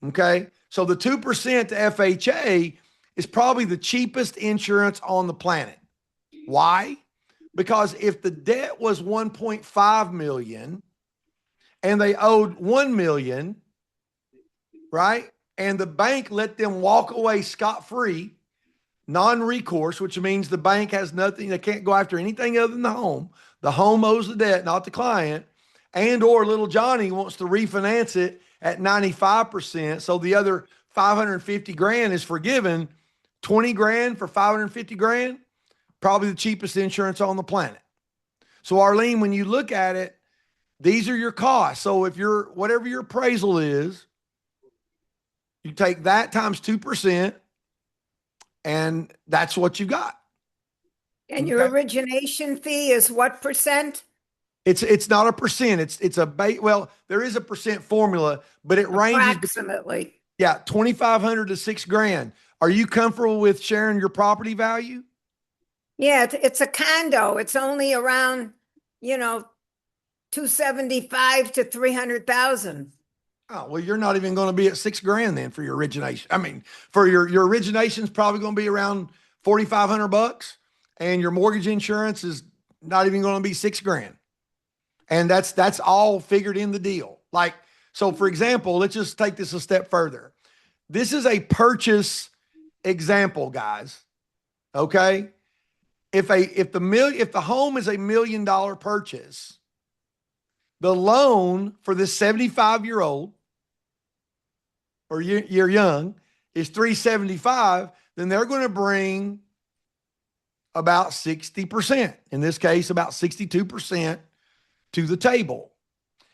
Okay. So the 2% to FHA is probably the cheapest insurance on the planet. Why? Because if the debt was 1.5 million and they owed 1 million, right? And the bank let them walk away scot-free, non-recourse, which means the bank has nothing. They can't go after anything other than the home. The home owes the debt, not the client. And or little Johnny wants to refinance it at 95%. So the other 550 grand is forgiven. 20 grand for 550 grand, probably the cheapest insurance on the planet. So Arlene, when you look at it, these are your costs. So if whatever your appraisal is, you take that times 2%, and that's what you got. And your origination fee is what percent? It's not a percent. It's a well, there is a percent formula, but it ranges approximately. Yeah, 2,500 to 6 grand. Are you comfortable with sharing your property value? Yeah, it's a condo. It's only around, 275 to 300,000. Oh, well, you're not even going to be at 6 grand then for your origination. I mean, for your origination is probably going to be around 4,500 bucks, and your mortgage insurance is not even going to be 6 grand. And that's all figured in the deal. Like, so for example, let's just take this a step further. This is a purchase example, guys. Okay. If the home is $1 million purchase, the loan for this 75-year-old or you're young is 375, then they're going to bring about 60%, in this case, about 62% to the table.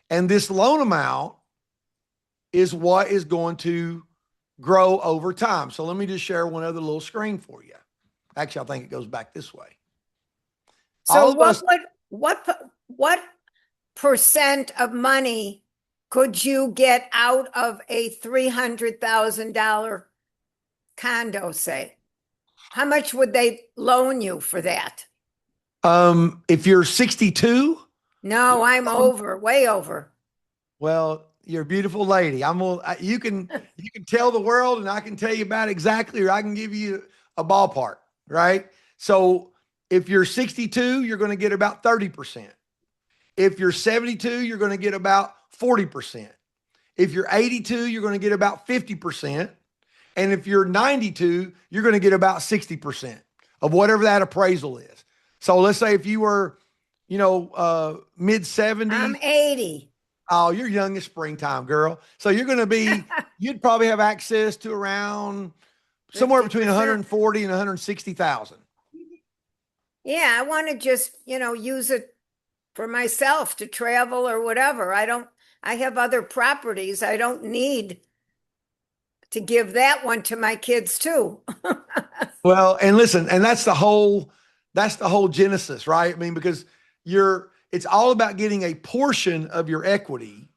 And this loan amount is what is going to grow over time. So let me just share one other little screen for you. Actually, I think it goes back this way. So what percent of money could you get out of a $300,000 condo, say? How much would they loan you for that? If you're 62? No, I'm way over. Well, you're a beautiful lady. You can tell the world and I can tell you about exactly, or I can give you a ballpark, right? So if you're 62, you're going to get about 30%. If you're 72, you're going to get about 40%. If you're 82, you're going to get about 50%. And if you're 92, you're going to get about 60% of whatever that appraisal is. So let's say if you were, mid 70s. I'm 80. Oh, you're young as springtime, girl. So you're going to be, you'd probably have access to around somewhere between 140 and 160,000. Yeah, I want to just, use it for myself to travel or whatever. I don't I have other properties. I don't need to give that one to my kids too. Well, and listen, and that's the whole genesis, right? I mean, because it's all about getting a portion of your equity,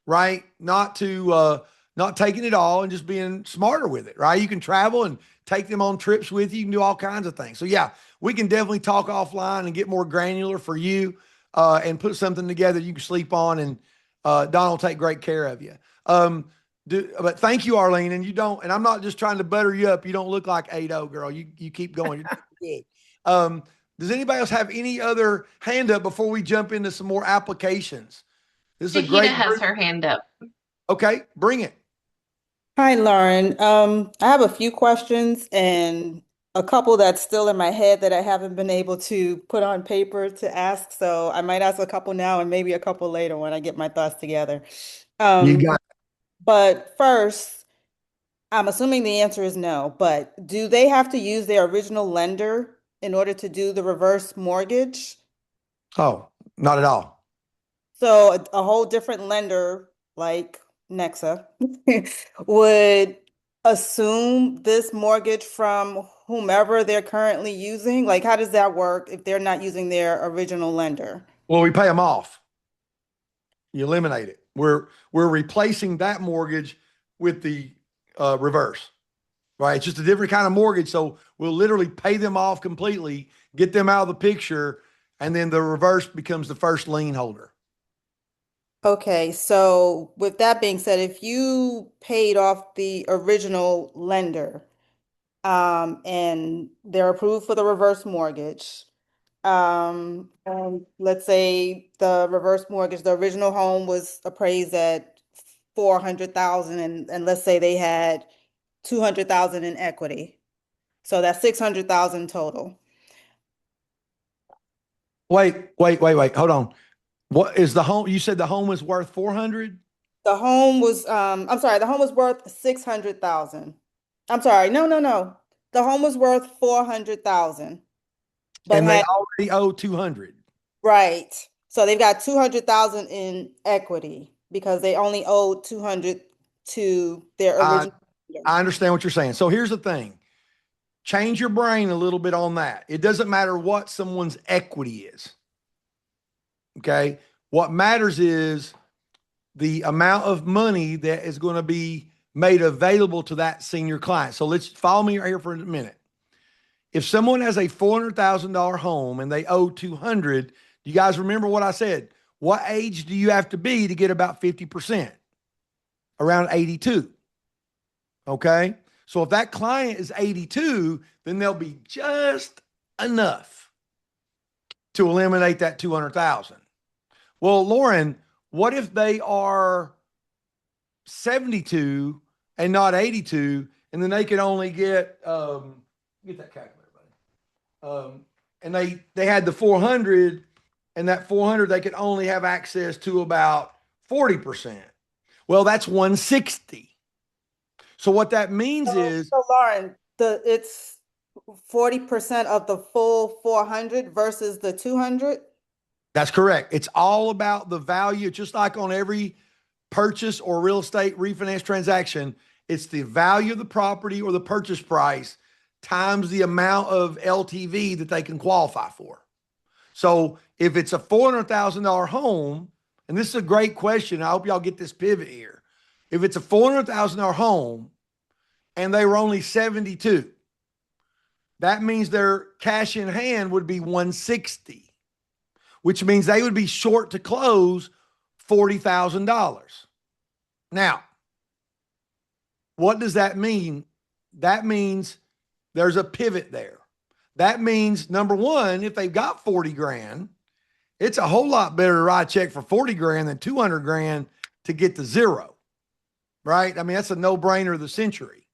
right? Not taking it all and just being smarter with it, right? You can travel and take them on trips with you. You can do all kinds of things. So yeah, we can definitely talk offline and get more granular for you, and put something together you can sleep on, and Don will take great care of you. But thank you, Arlene. And I'm not just trying to butter you up. You don't look like 8-0, girl. You keep going. You're doing good. Does anybody else have any other hand up before we jump into some more applications? This is a Shahida great has group. her hand up. Okay, bring it. Hi, Lauren. I have a few questions and a couple that's still in my head that I haven't been able to put on paper to ask. So I might ask a couple now and maybe a couple later when I get my thoughts together. You Um, got but first, I'm assuming the answer is no, but do they have to use their original lender in order to do the reverse mortgage? Oh, not at all. So a whole different lender like Nexa would assume this mortgage from whomever they're currently using. Like, how does that work if they're not using their original lender? Well, we pay them off. You eliminate it. We're replacing that mortgage with the reverse, right? It's just a different kind of mortgage. So we'll literally pay them off completely, get them out of the picture, and then the reverse becomes the first lien holder. Okay, so with that being said, if you paid off the original lender, and they're approved for the reverse mortgage, and let's say the reverse mortgage, the original home was appraised at 400,000 and let's say they had 200,000 in equity. So that's 600,000 total. Wait. Hold on. What is the home? You said the home was worth 400? The home was I'm sorry, the home was worth 600,000. I'm sorry. No. The home was worth 400,000, but And they had already owe 200. right. So they've got 200,000 in equity because they only owed 200 to their I, original. I understand what you're saying. So here's the thing. Change your brain a little bit on that. It doesn't matter what someone's equity is. Okay. What matters is the amount of money that is going to be made available to that senior client. So let's follow me right here for a minute. If someone has a $400,000 home and they owe 200, you guys remember what I said? What age do you have to be to get about 50%? Around 82. Okay. So if that client is 82, then there'll be just enough to eliminate that 200,000. Well, Lauren, what if they are 72 and not 82, and then they can only get that calculator, buddy. And they had the 400, and that 400 they could only have access to about 40%. Well, that's 160. So what that means is So Lauren, it's 40% of the full 400 versus the 200. that's correct. It's all about the value, just like on every purchase or real estate refinance transaction. It's the value of the property or the purchase price times the amount of LTV that they can qualify for. So if it's a $400,000 home, and this is a great question, I hope y'all get this pivot here. If it's a $400,000 home and they were only 72, that means their cash in hand would be 160, which means they would be short to close $40,000. Now, what does that mean? That means there's a pivot there. That means, number one, if they've got 40 grand, it's a whole lot better to write a check for 40 grand than 200 grand to get to zero, right? I mean, that's a no-brainer of the century.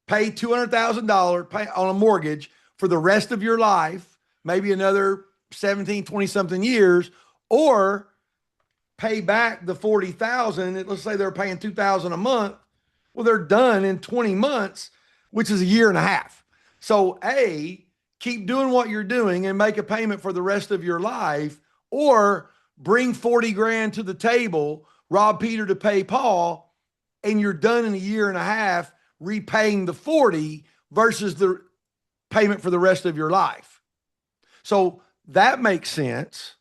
Pay $200,000 on a mortgage for the rest of your life, maybe another 17, 20 something years, or pay back the 40,000. Let's say they're paying 2,000 a month. Well, they're done in 20 months, which is a year and a half. So keep doing what you're doing and make a payment for the rest of your life, or bring 40 grand to the table rob Peter to pay Paul, and you're done in a year and a half repaying the 40 versus the payment for the rest of your life. So that makes sense.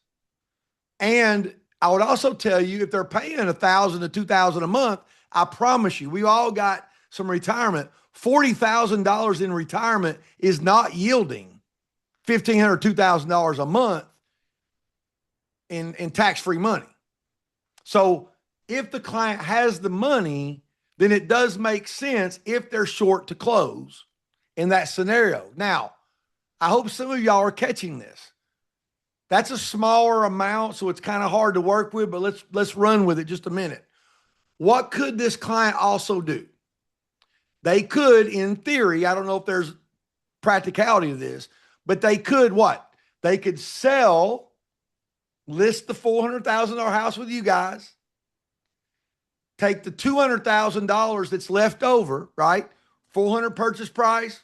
And I would also tell you, if they're paying $1,000 to $2,000 a month, I promise you, we all got some retirement. $40,000 in retirement is not yielding $1,500, $2,000 a month in tax-free money. So if the client has the money, then it does make sense if they're short to close in that scenario. Now, I hope some of y'all are catching this. That's a smaller amount, so it's kind of hard to work with, but let's run with it just a minute. What could this client also do? They could, in theory, I don't know if there's practicality to this, but they could what? They could sell, list the $400,000 house with you guys, take the $200,000 that's left over, right? 400 purchase price,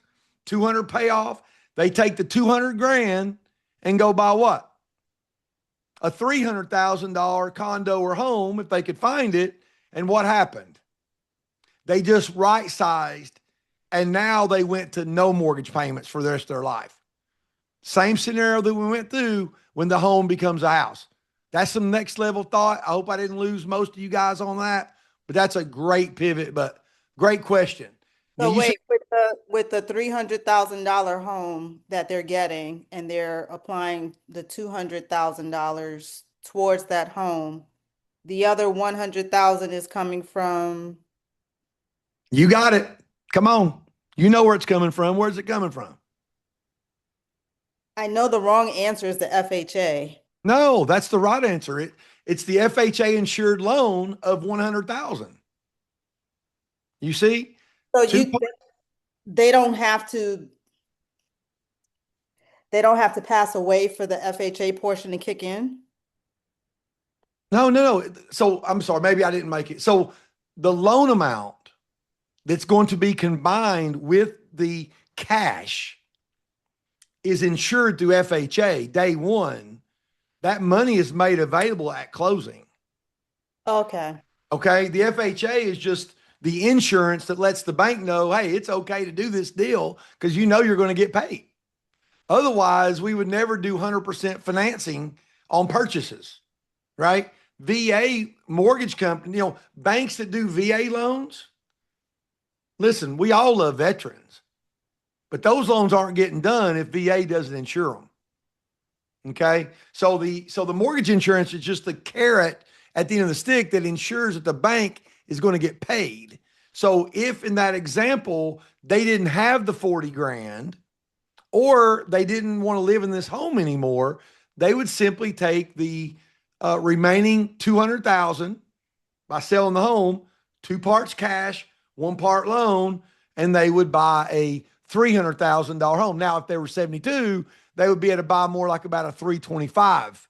200 payoff. They take the 200 grand and go buy what? A $300,000 condo or home if they could find it. And what happened? They just right sized, and now they went to no mortgage payments for the rest of their life. Same scenario that we went through when the home becomes a house. That's some next level thought. I hope I didn't lose most of you guys on that, but that's a great pivot, but great question. Now, So wait, with the $300,000 home that they're getting, and they're applying the $200,000 towards that home, the other 100,000 is coming from. you got it. Come on. You know where it's coming from. Where's it coming from? I know the wrong answer is the FHA. No, that's the right answer. It's the FHA insured loan of 100,000. You see? So Two, they don't have to pass away for the FHA portion to kick in? no. So I'm sorry, maybe I didn't make it. So the loan amount that's going to be combined with the cash is insured through FHA day one. That money is made available at closing. Okay. Okay. The FHA is just the insurance that lets the bank know, hey, it's okay to do this deal because you know you're going to get paid. Otherwise, we would never do 100% financing on purchases, right? VA mortgage company, banks that do VA loans. Listen, we all love veterans, but those loans aren't getting done if VA doesn't insure them. Okay. So the mortgage insurance is just the carrot at the end of the stick that ensures that the bank is going to get paid. So if in that example, they didn't have the 40 grand or they didn't want to live in this home anymore, they would simply take the remaining 200,000 by selling the home, 2 parts cash, 1 part loan, and they would buy a $300,000 home. Now, if they were 72, they would be able to buy more like about a 325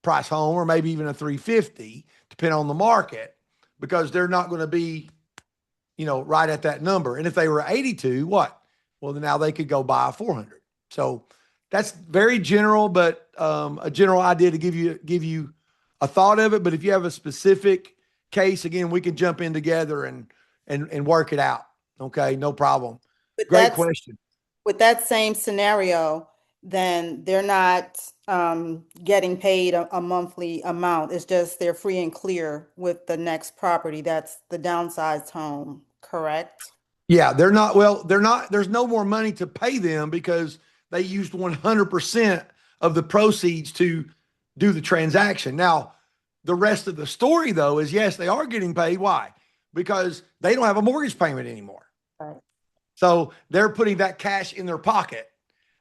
price home, or maybe even a 350, depending on the market, because they're not going to be, right at that number. And if they were 82, what? Well, then now they could go buy a 400. So that's very general, but a general idea to give you a thought of it. But if you have a specific case, again, we can jump in together and work it out. Okay, no problem. But Great question. With that same scenario, then they're not getting paid a monthly amount. It's just they're free and clear with the next property. That's the downsized home, correct? Yeah, they're not, there's no more money to pay them because they used 100% of the proceeds to do the transaction. Now, the rest of the story though is yes, they are getting paid. Why? Because they don't have a mortgage payment anymore. Right. So they're putting that cash in their pocket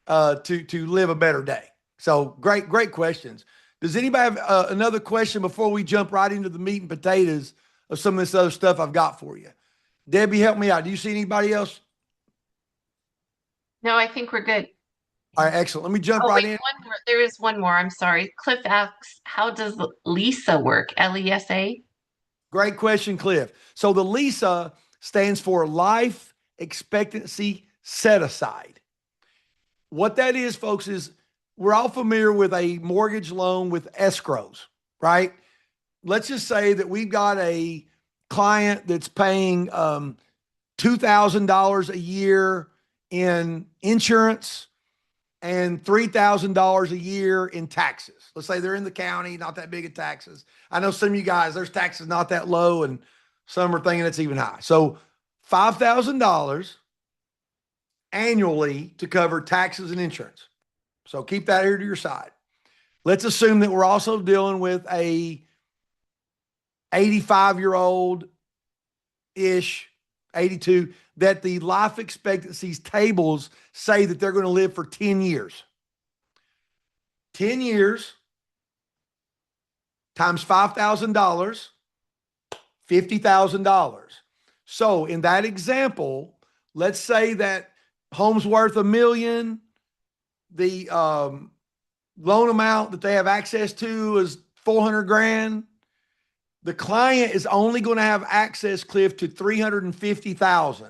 to live a better day. So great questions. Does anybody have another question before we jump right into the meat and potatoes of some of this other stuff I've got for you? Debbie, help me out. Do you see anybody else? No, I think we're good. All right, excellent. Let me jump Oh, right wait, in. one more. There is one more. I'm sorry. Cliff asks, how does LISA work? LESA? Great question, Cliff. So the LISA stands for Life Expectancy Set Aside. What that is, folks, is we're all familiar with a mortgage loan with escrows, right? let's just say that we've got a client that's paying $2,000 a year in insurance and $3,000 a year in taxes. Let's say they're in the county, not that big of taxes. I know some of you guys, there's taxes not that low, and some are thinking it's even high. So $5,000 annually to cover taxes and insurance. So keep that here to your side. Let's assume that we're also dealing with a 85-year-old-ish, 82, that the life expectancies tables say that they're going to live for 10 years. 10 years times $5,000, $50,000. So in that example, let's say that home's worth $1 million. The loan amount that they have access to is 400 grand. The client is only going to have access, Cliff, to 350,000.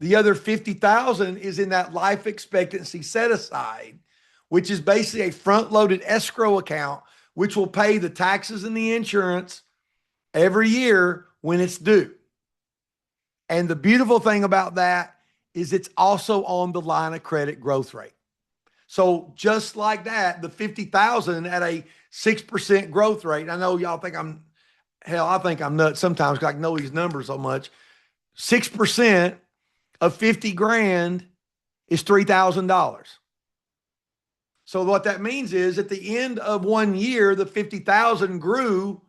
The other 50,000 is in that life expectancy set aside, which is basically a front-loaded escrow account, which will pay the taxes and the insurance every year when it's due. And the beautiful thing about that is it's also on the line of credit growth rate. So just like that, the 50,000 at a 6% growth rate. I know y'all think I think I'm nuts sometimes because I know these numbers so much. 6% of 50 grand is $3,000. So what that means is at the end of 1 year, the 50,000 grew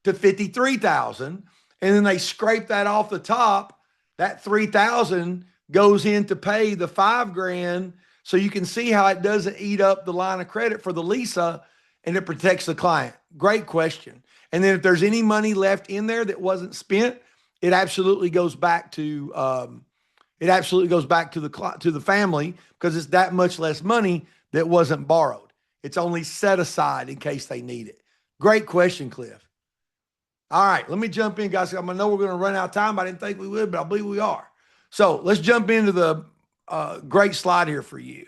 to 53,000. And then they scrape that off the top. That 3,000 goes in to pay the 5 grand. So you can see how it doesn't eat up the line of credit for the Lisa, and it protects the client. Great question. And then if there's any money left in there that wasn't spent, it absolutely goes back to the family because it's that much less money that wasn't borrowed. It's only set aside in case they need it. Great question, Cliff. All right, let me jump in, guys. I know we're going to run out of time. I didn't think we would, but I believe we are. So let's jump into the great slide here for you.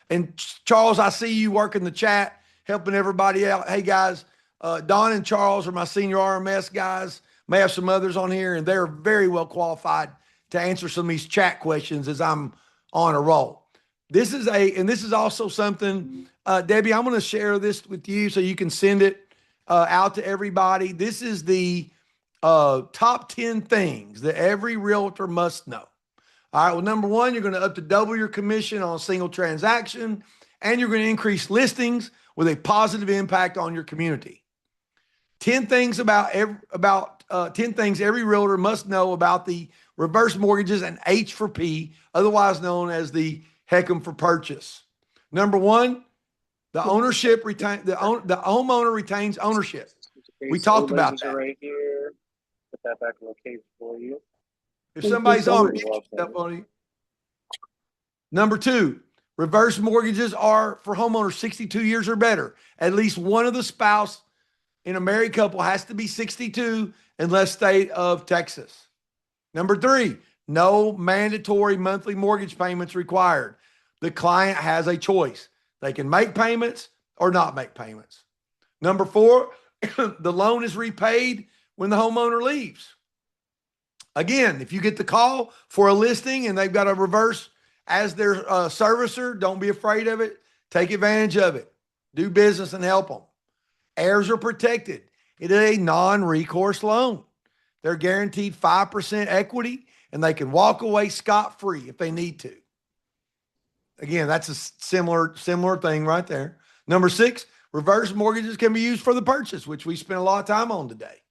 And Charles, I see you working the chat, helping everybody out. Hey, guys, Don and Charles are my senior RMS guys. May have some others on here, and they're very well qualified to answer some of these chat questions as I'm on a roll. This is also something, Debbie, I'm going to share this with you so you can send it out to everybody. This is the top 10 things that every realtor must know. All right. Well, number one, you're going to up to double your commission on a single transaction, and you're going to increase listings with a positive impact on your community. 10 things 10 things every realtor must know about the reverse mortgages and H for P, otherwise known as the HECM for purchase. Number one, the homeowner retains ownership. We talked about that. Right here. Put that back in the case for you. If somebody's on mute, number two, reverse mortgages are for homeowners 62 years or better. At least one of the spouse in a married couple has to be 62 unless state of Texas. Number three, no mandatory monthly mortgage payments required. The client has a choice. They can make payments or not make payments. Number four, the loan is repaid when the homeowner leaves. Again, if you get the call for a listing and they've got a reverse as their servicer, don't be afraid of it. Take advantage of it. Do business and help them. Heirs are protected. It is a non-recourse loan. They're guaranteed 5% equity, and they can walk away scot-free if they need to. Again, that's a similar thing right there. Number six, reverse mortgages can be used for the purchase, which we spent a lot of time on today.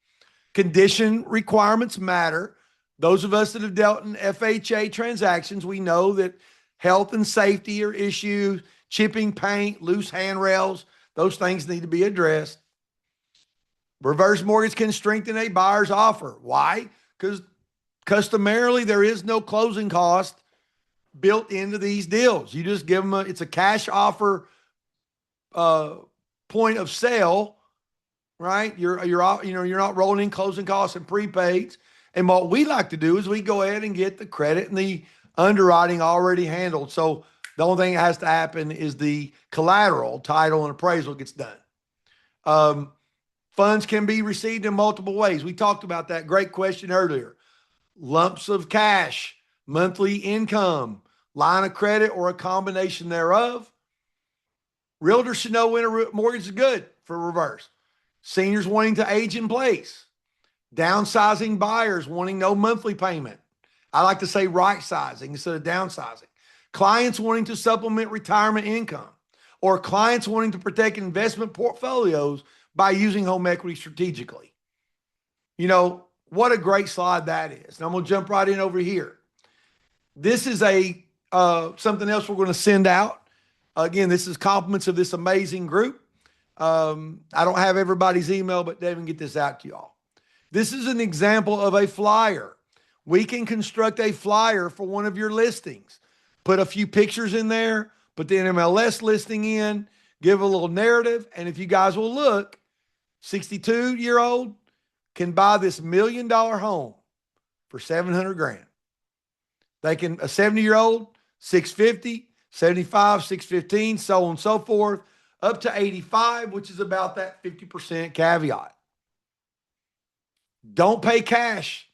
Condition requirements matter. Those of us that have dealt in FHA transactions, we know that health and safety are issues, chipping paint, loose handrails, those things need to be addressed. Reverse mortgage can strengthen a buyer's offer. Why? Because customarily there is no closing cost built into these deals. You just give them it's a cash offer point of sale, right? You're not rolling in closing costs and prepaids. And what we like to do is we go ahead and get the credit and the underwriting already handled. So the only thing that has to happen is the collateral, title, and appraisal gets done. Funds can be received in multiple ways. We talked about that. Great question earlier. Lumps of cash, monthly income, line of credit, or a combination thereof. Realtors should know when a mortgage is good for reverse. Seniors wanting to age in place. Downsizing buyers wanting no monthly payment. I like to say right sizing instead of downsizing. Clients wanting to supplement retirement income, or clients wanting to protect investment portfolios by using home equity strategically. You know, what a great slide that is. And I'm going to jump right in over here. This is something else we're going to send out. Again, this is compliments of this amazing group. I don't have everybody's email, but Devin, get this out to y'all. This is an example of a flyer. We can construct a flyer for one of your listings. Put a few pictures in there, put the MLS listing in, give a little narrative. And if you guys will look, 62-year-old can buy this $1 million home for 700 grand. They can, a 70-year-old, 650, 75, 615, so on and so forth, up to 85, which is about that 50% caveat. Don't pay cash.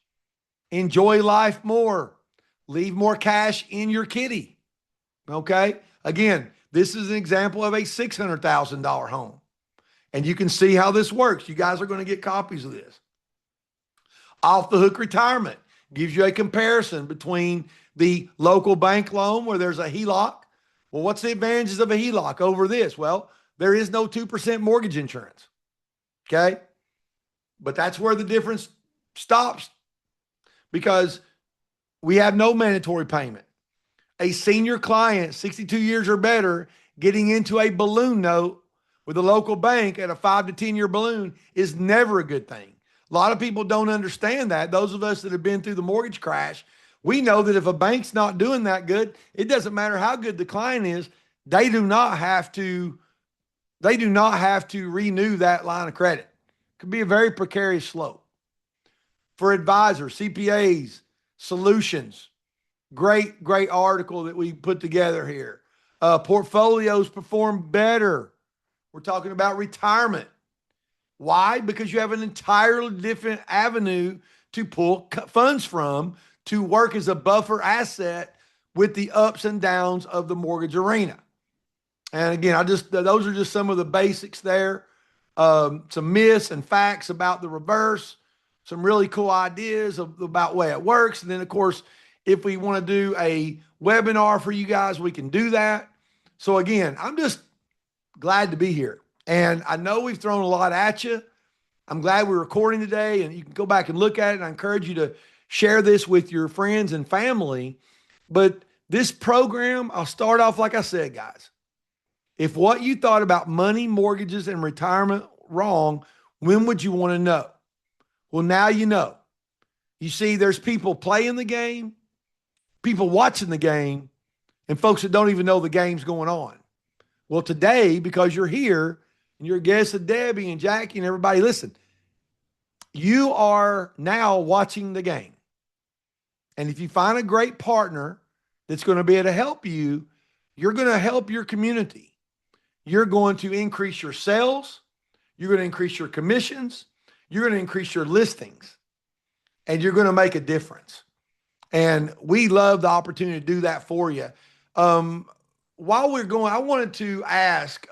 Enjoy life more. Leave more cash in your kitty. Okay? Again, this is an example of a $600,000 home. And you can see how this works. You guys are going to get copies of this. Off the hook retirement gives you a comparison between the local bank loan where there's a HELOC. Well, what's the advantages of a HELOC over this? Well, there is no 2% mortgage insurance. Okay? But that's where the difference stops, because we have no mandatory payment. A senior client, 62 years or better, getting into a balloon note with a local bank at a 5 to 10 year balloon is never a good thing. A lot of people don't understand that. Those of us that have been through the mortgage crash, we know that if a bank's not doing that good, it doesn't matter how good the client is, they do not have to renew that line of credit. It could be a very precarious slope. For advisors, CPAs, solutions, great article that we put together here. Portfolios perform better. We're talking about retirement. Why? Because you have an entirely different avenue to pull funds from to work as a buffer asset with the ups and downs of the mortgage arena. And again, those are just some of the basics there. Some myths and facts about the reverse, some really cool ideas about the way it works. And then, of course, if we want to do a webinar for you guys, we can do that. So again, I'm just glad to be here. And I know we've thrown a lot at you. I'm glad we're recording today, and you can go back and look at it. And I encourage you to share this with your friends and family. But this program, I'll start off like I said, guys. If what you thought about money, mortgages, and retirement wrong, when would you want to know? Well, now you know. You see, there's people playing the game, people watching the game, and folks that don't even know the game's going on. Well, today, because you're here and you're a guest of Debbie and Jackie and everybody, listen, you are now watching the game. And if you find a great partner that's going to be able to help you, you're going to help your community. You're going to increase your sales. You're going to increase your commissions. You're going to increase your listings. And you're going to make a difference. And we love the opportunity to do that for you. While we're going, I wanted to ask,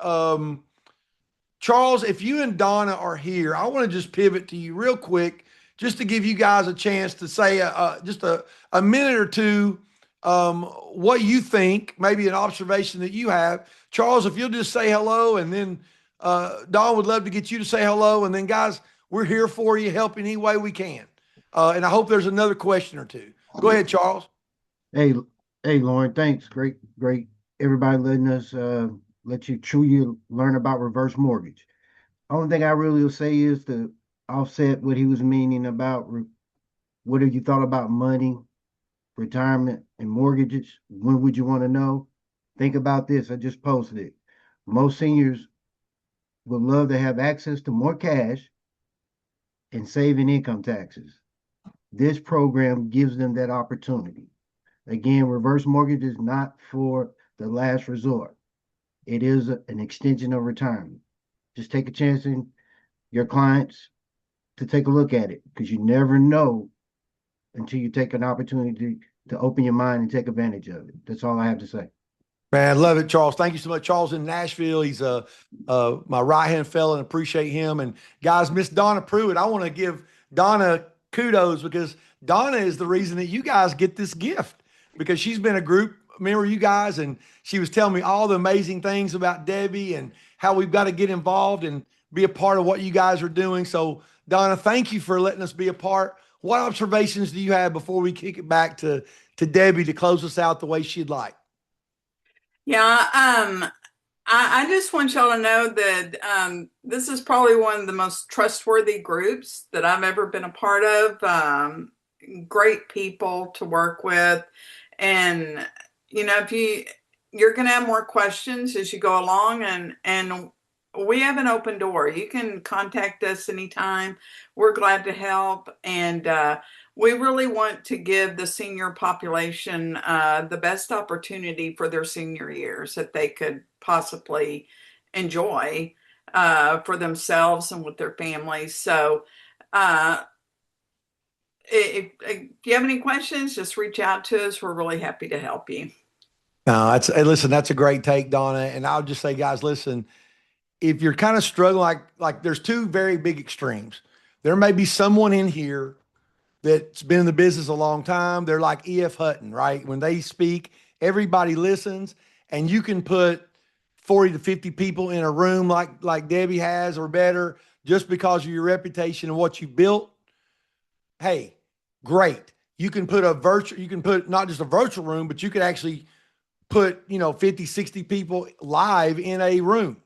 Charles, if you and Donna are here, I want to just pivot to you real quick, just to give you guys a chance to say just a minute or two, what you think, maybe an observation that you have. Charles, if you'll just say hello, and then Don would love to get you to say hello. And then, guys, we're here for you, help any way we can. And I hope there's another question or two. Go ahead, Charles. Hey, Lauren, thanks. Great. Everybody letting us let you truly learn about reverse mortgage. Only thing I really will say is to offset what he was meaning about what have you thought about money, retirement, and mortgages. When would you want to know? Think about this. I just posted it. Most seniors would love to have access to more cash and saving income taxes. This program gives them that opportunity. Again, reverse mortgage is not for the last resort. It is an extension of retirement. Just take a chance and your clients to take a look at it, because you never know until you take an opportunity to open your mind and take advantage of it. That's all I have to say. Man, love it, Charles. Thank you so much. Charles in Nashville. He's my right hand fella, and appreciate him. And guys, Miss Donna Pruitt, I want to give Donna kudos because Donna is the reason that you guys get this gift because she's been a group member of you guys, and she was telling me all the amazing things about Debbie and how we've got to get involved and be a part of what you guys are doing. So, Donna, thank you for letting us be a part. What observations do you have before we kick it back to Debbie to close us out the way she'd like? Yeah, I just want y'all to know that this is probably one of the most trustworthy groups that I've ever been a part of. Great people to work with, and if you're going to have more questions as you go along, and we have an open door. You can contact us anytime. We're glad to help, and we really want to give the senior population the best opportunity for their senior years that they could possibly enjoy for themselves and with their families. So if you have any questions, just reach out to us. We're really happy to help you. No, hey, listen, that's a great take, Donna. And I'll just say, guys, listen, if you're kind of struggling, like there's two very big extremes. There may be someone in here that's been in the business a long time. They're like E.F. Hutton, right? When they speak, everybody listens, and you can put 40 to 50 people in a room like Debbie has or better just because of your reputation and what you built. Hey, great. You can put not just a virtual room, but you could actually put, 50, 60 people live in a room.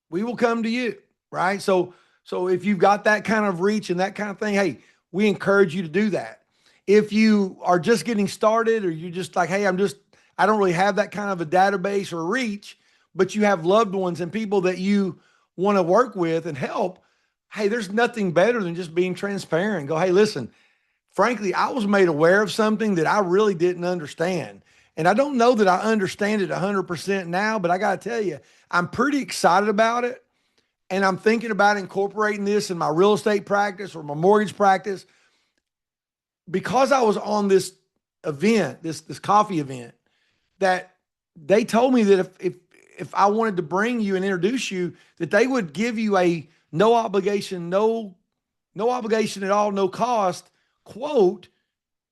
We will come to you, right? So if you've got that kind of reach and that kind of thing, hey, we encourage you to do that. If you are just getting started or you're just like, hey, I don't really have that kind of a database or reach, but you have loved ones and people that you want to work with and help, hey, there's nothing better than just being transparent. Go, hey, listen, frankly, I was made aware of something that I really didn't understand. And I don't know that I understand it 100% now, but I got to tell you, I'm pretty excited about it. And I'm thinking about incorporating this in my real estate practice or my mortgage practice because I was on this event, this coffee event, that they told me that if I wanted to bring you and introduce you, that they would give you a no obligation, no obligation at all, no cost quote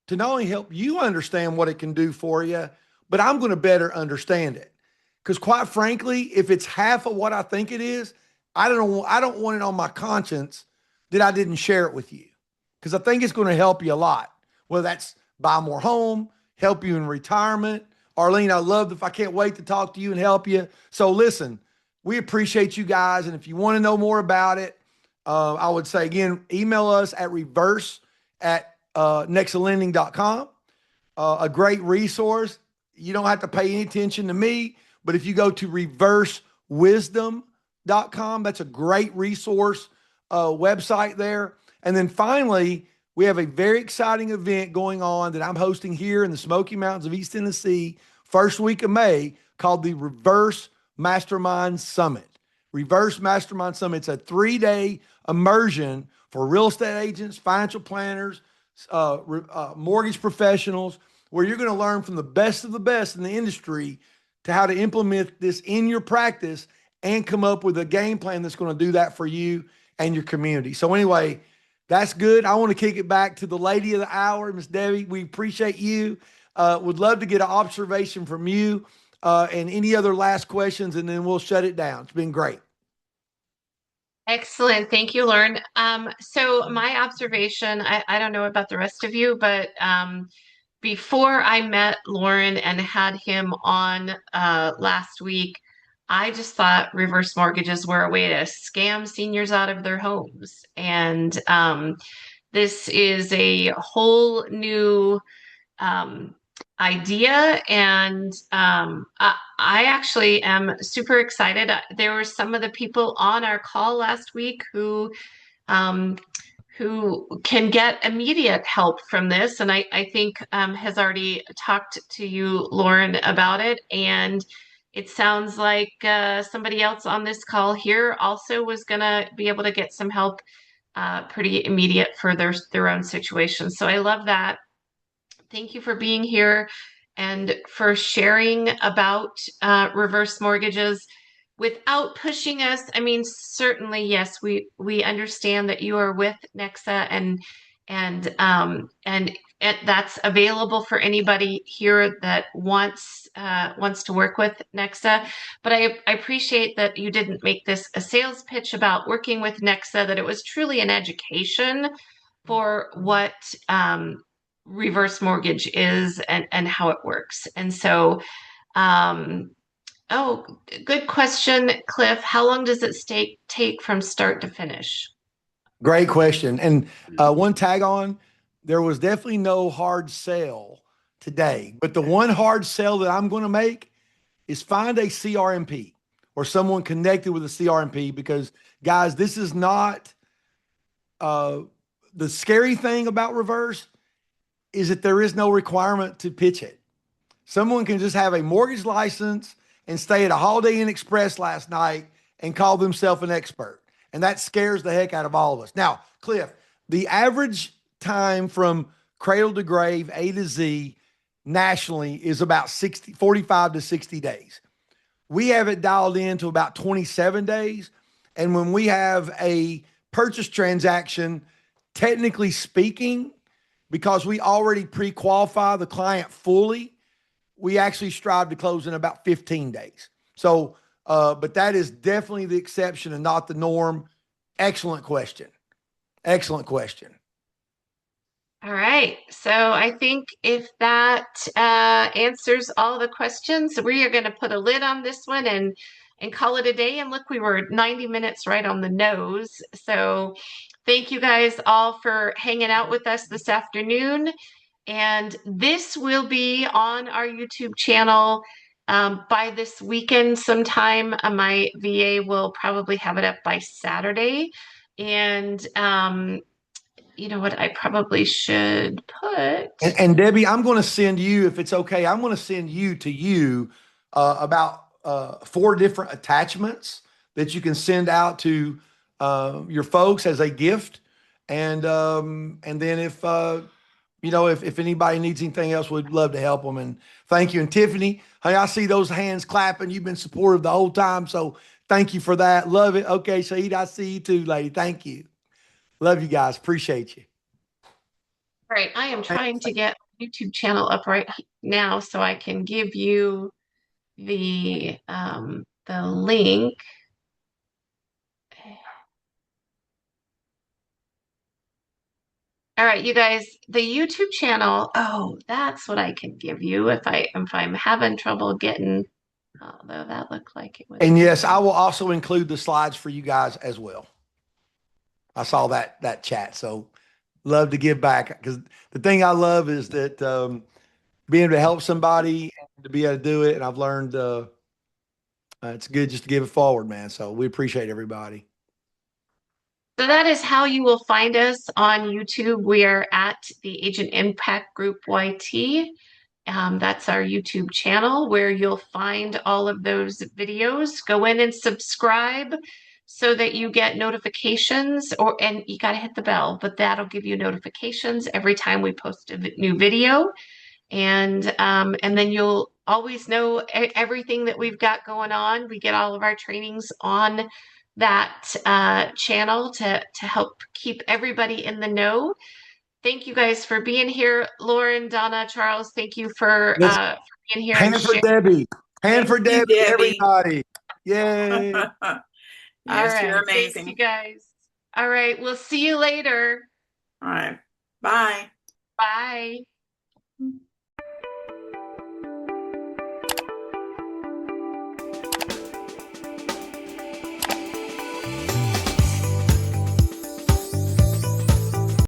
to not only help you understand what it can do for you, but I'm going to better understand it. Because quite frankly, if it's half of what I think it is, I don't want it on my conscience that I didn't share it with you. Because I think it's going to help you a lot. Whether that's buy more home, help you in retirement. Arlene, I can't wait to talk to you and help you. So listen, we appreciate you guys. And if you want to know more about it, I would say, again, email us at reverse@nexalending.com. A great resource. You don't have to pay any attention to me, but if you go to reversewisdom.com, that's a great resource website there. And then finally, we have a very exciting event going on that I'm hosting here in the Smoky Mountains of East Tennessee, first week of May, called the Reverse Mastermind Summit. Reverse Mastermind Summit. It's a 3-day immersion for real estate agents, financial planners, mortgage professionals, where you're going to learn from the best of the best in the industry to how to implement this in your practice and come up with a game plan that's going to do that for you and your community. So anyway, that's good. I want to kick it back to the lady of the hour, Miss Debbie. We appreciate you. Would love to get an observation from you and any other last questions, and then we'll shut it down. It's been great. Excellent. Thank you, Lauren. So my observation, I don't know about the rest of you, but before I met Lauren and had him on last week, I just thought reverse mortgages were a way to scam seniors out of their homes. And this is a whole new idea, and I actually am super excited. There were some of the people on our call last week um, who can get immediate help from this, and I think has already talked to you, Lauren, about it. And It sounds like somebody else on this call here also was going to be able to get some help pretty immediate for their own situation. So I love that. Thank you for being here and for sharing about reverse mortgages without pushing us. I mean, certainly, yes, we understand that you are with Nexa and that's available for anybody here that wants to work with Nexa. But I appreciate that you didn't make this a sales pitch about working with Nexa, that it was truly an education for what reverse mortgage is and how it works. And so, um, oh, good question, Cliff. How long does it take from start to finish? Great question. And one tag on, there was definitely no hard sell today, but the one hard sell that I'm going to make is find a CRMP or someone connected with a CRMP, because guys, this is not the scary thing about reverse is that there is no requirement to pitch it. Someone can just have a mortgage license and stay at a Holiday Inn Express last night and call themselves an expert. And that scares the heck out of all of us. Now, Cliff, the average time from cradle to grave, A to Z, nationally is about 45 to 60 days. We have it dialed in to about 27 days. And when we have a purchase transaction, technically speaking, because we already pre-qualify the client fully, we actually strive to close in about 15 days. So, but that is definitely the exception and not the norm. Excellent question. Excellent question. All right. So I think if that answers all the questions, we are going to put a lid on this one and call it a day. And look, we were 90 minutes right on the nose. So thank you guys all for hanging out with us this afternoon. And this will be on our YouTube channel by this weekend sometime. My VA will probably have it up by Saturday. And you know what I probably should put. And Debbie, I'm going to send you, if it's okay, I'm going to send you about 4 different attachments that you can send out to your folks as a gift. And then if anybody needs anything else, we'd love to help them. And thank you. And Tiffany, hey, I see those hands clapping. You've been supportive the whole time. So thank you for that. Love it. Okay, Shahid, I see you too, lady. Thank you. Love you guys. Appreciate you. All right, I am trying to get YouTube channel up right now so I can give you the link. All right, you guys, the YouTube channel. Oh, that's what I can give you if I'm having trouble getting. Although that looked like it was. And yes, I will also include the slides for you guys as well. I saw that chat, so love to give back, because the thing I love is that being able to help somebody and to be able to do it. And I've learned it's good just to give it forward, man. So we appreciate everybody. So that is how you will find us on YouTube. We are at the Agent Impact Group YT. That's our YouTube channel where you'll find all of those videos. Go in and subscribe so that you get notifications, and you got to hit the bell, but that'll give you notifications every time we post a new video. And then you'll always know everything that we've got going on. We get all of our trainings on that channel to help keep everybody in the know. Thank you guys for being here. Lauren, Donna, Charles, thank you for being here. Hand for Debbie. Hand for Debbie, everybody. Yay. Yes, all right. you're amazing. Thanks, you guys. All right. We'll see you later. All right. Bye. Bye.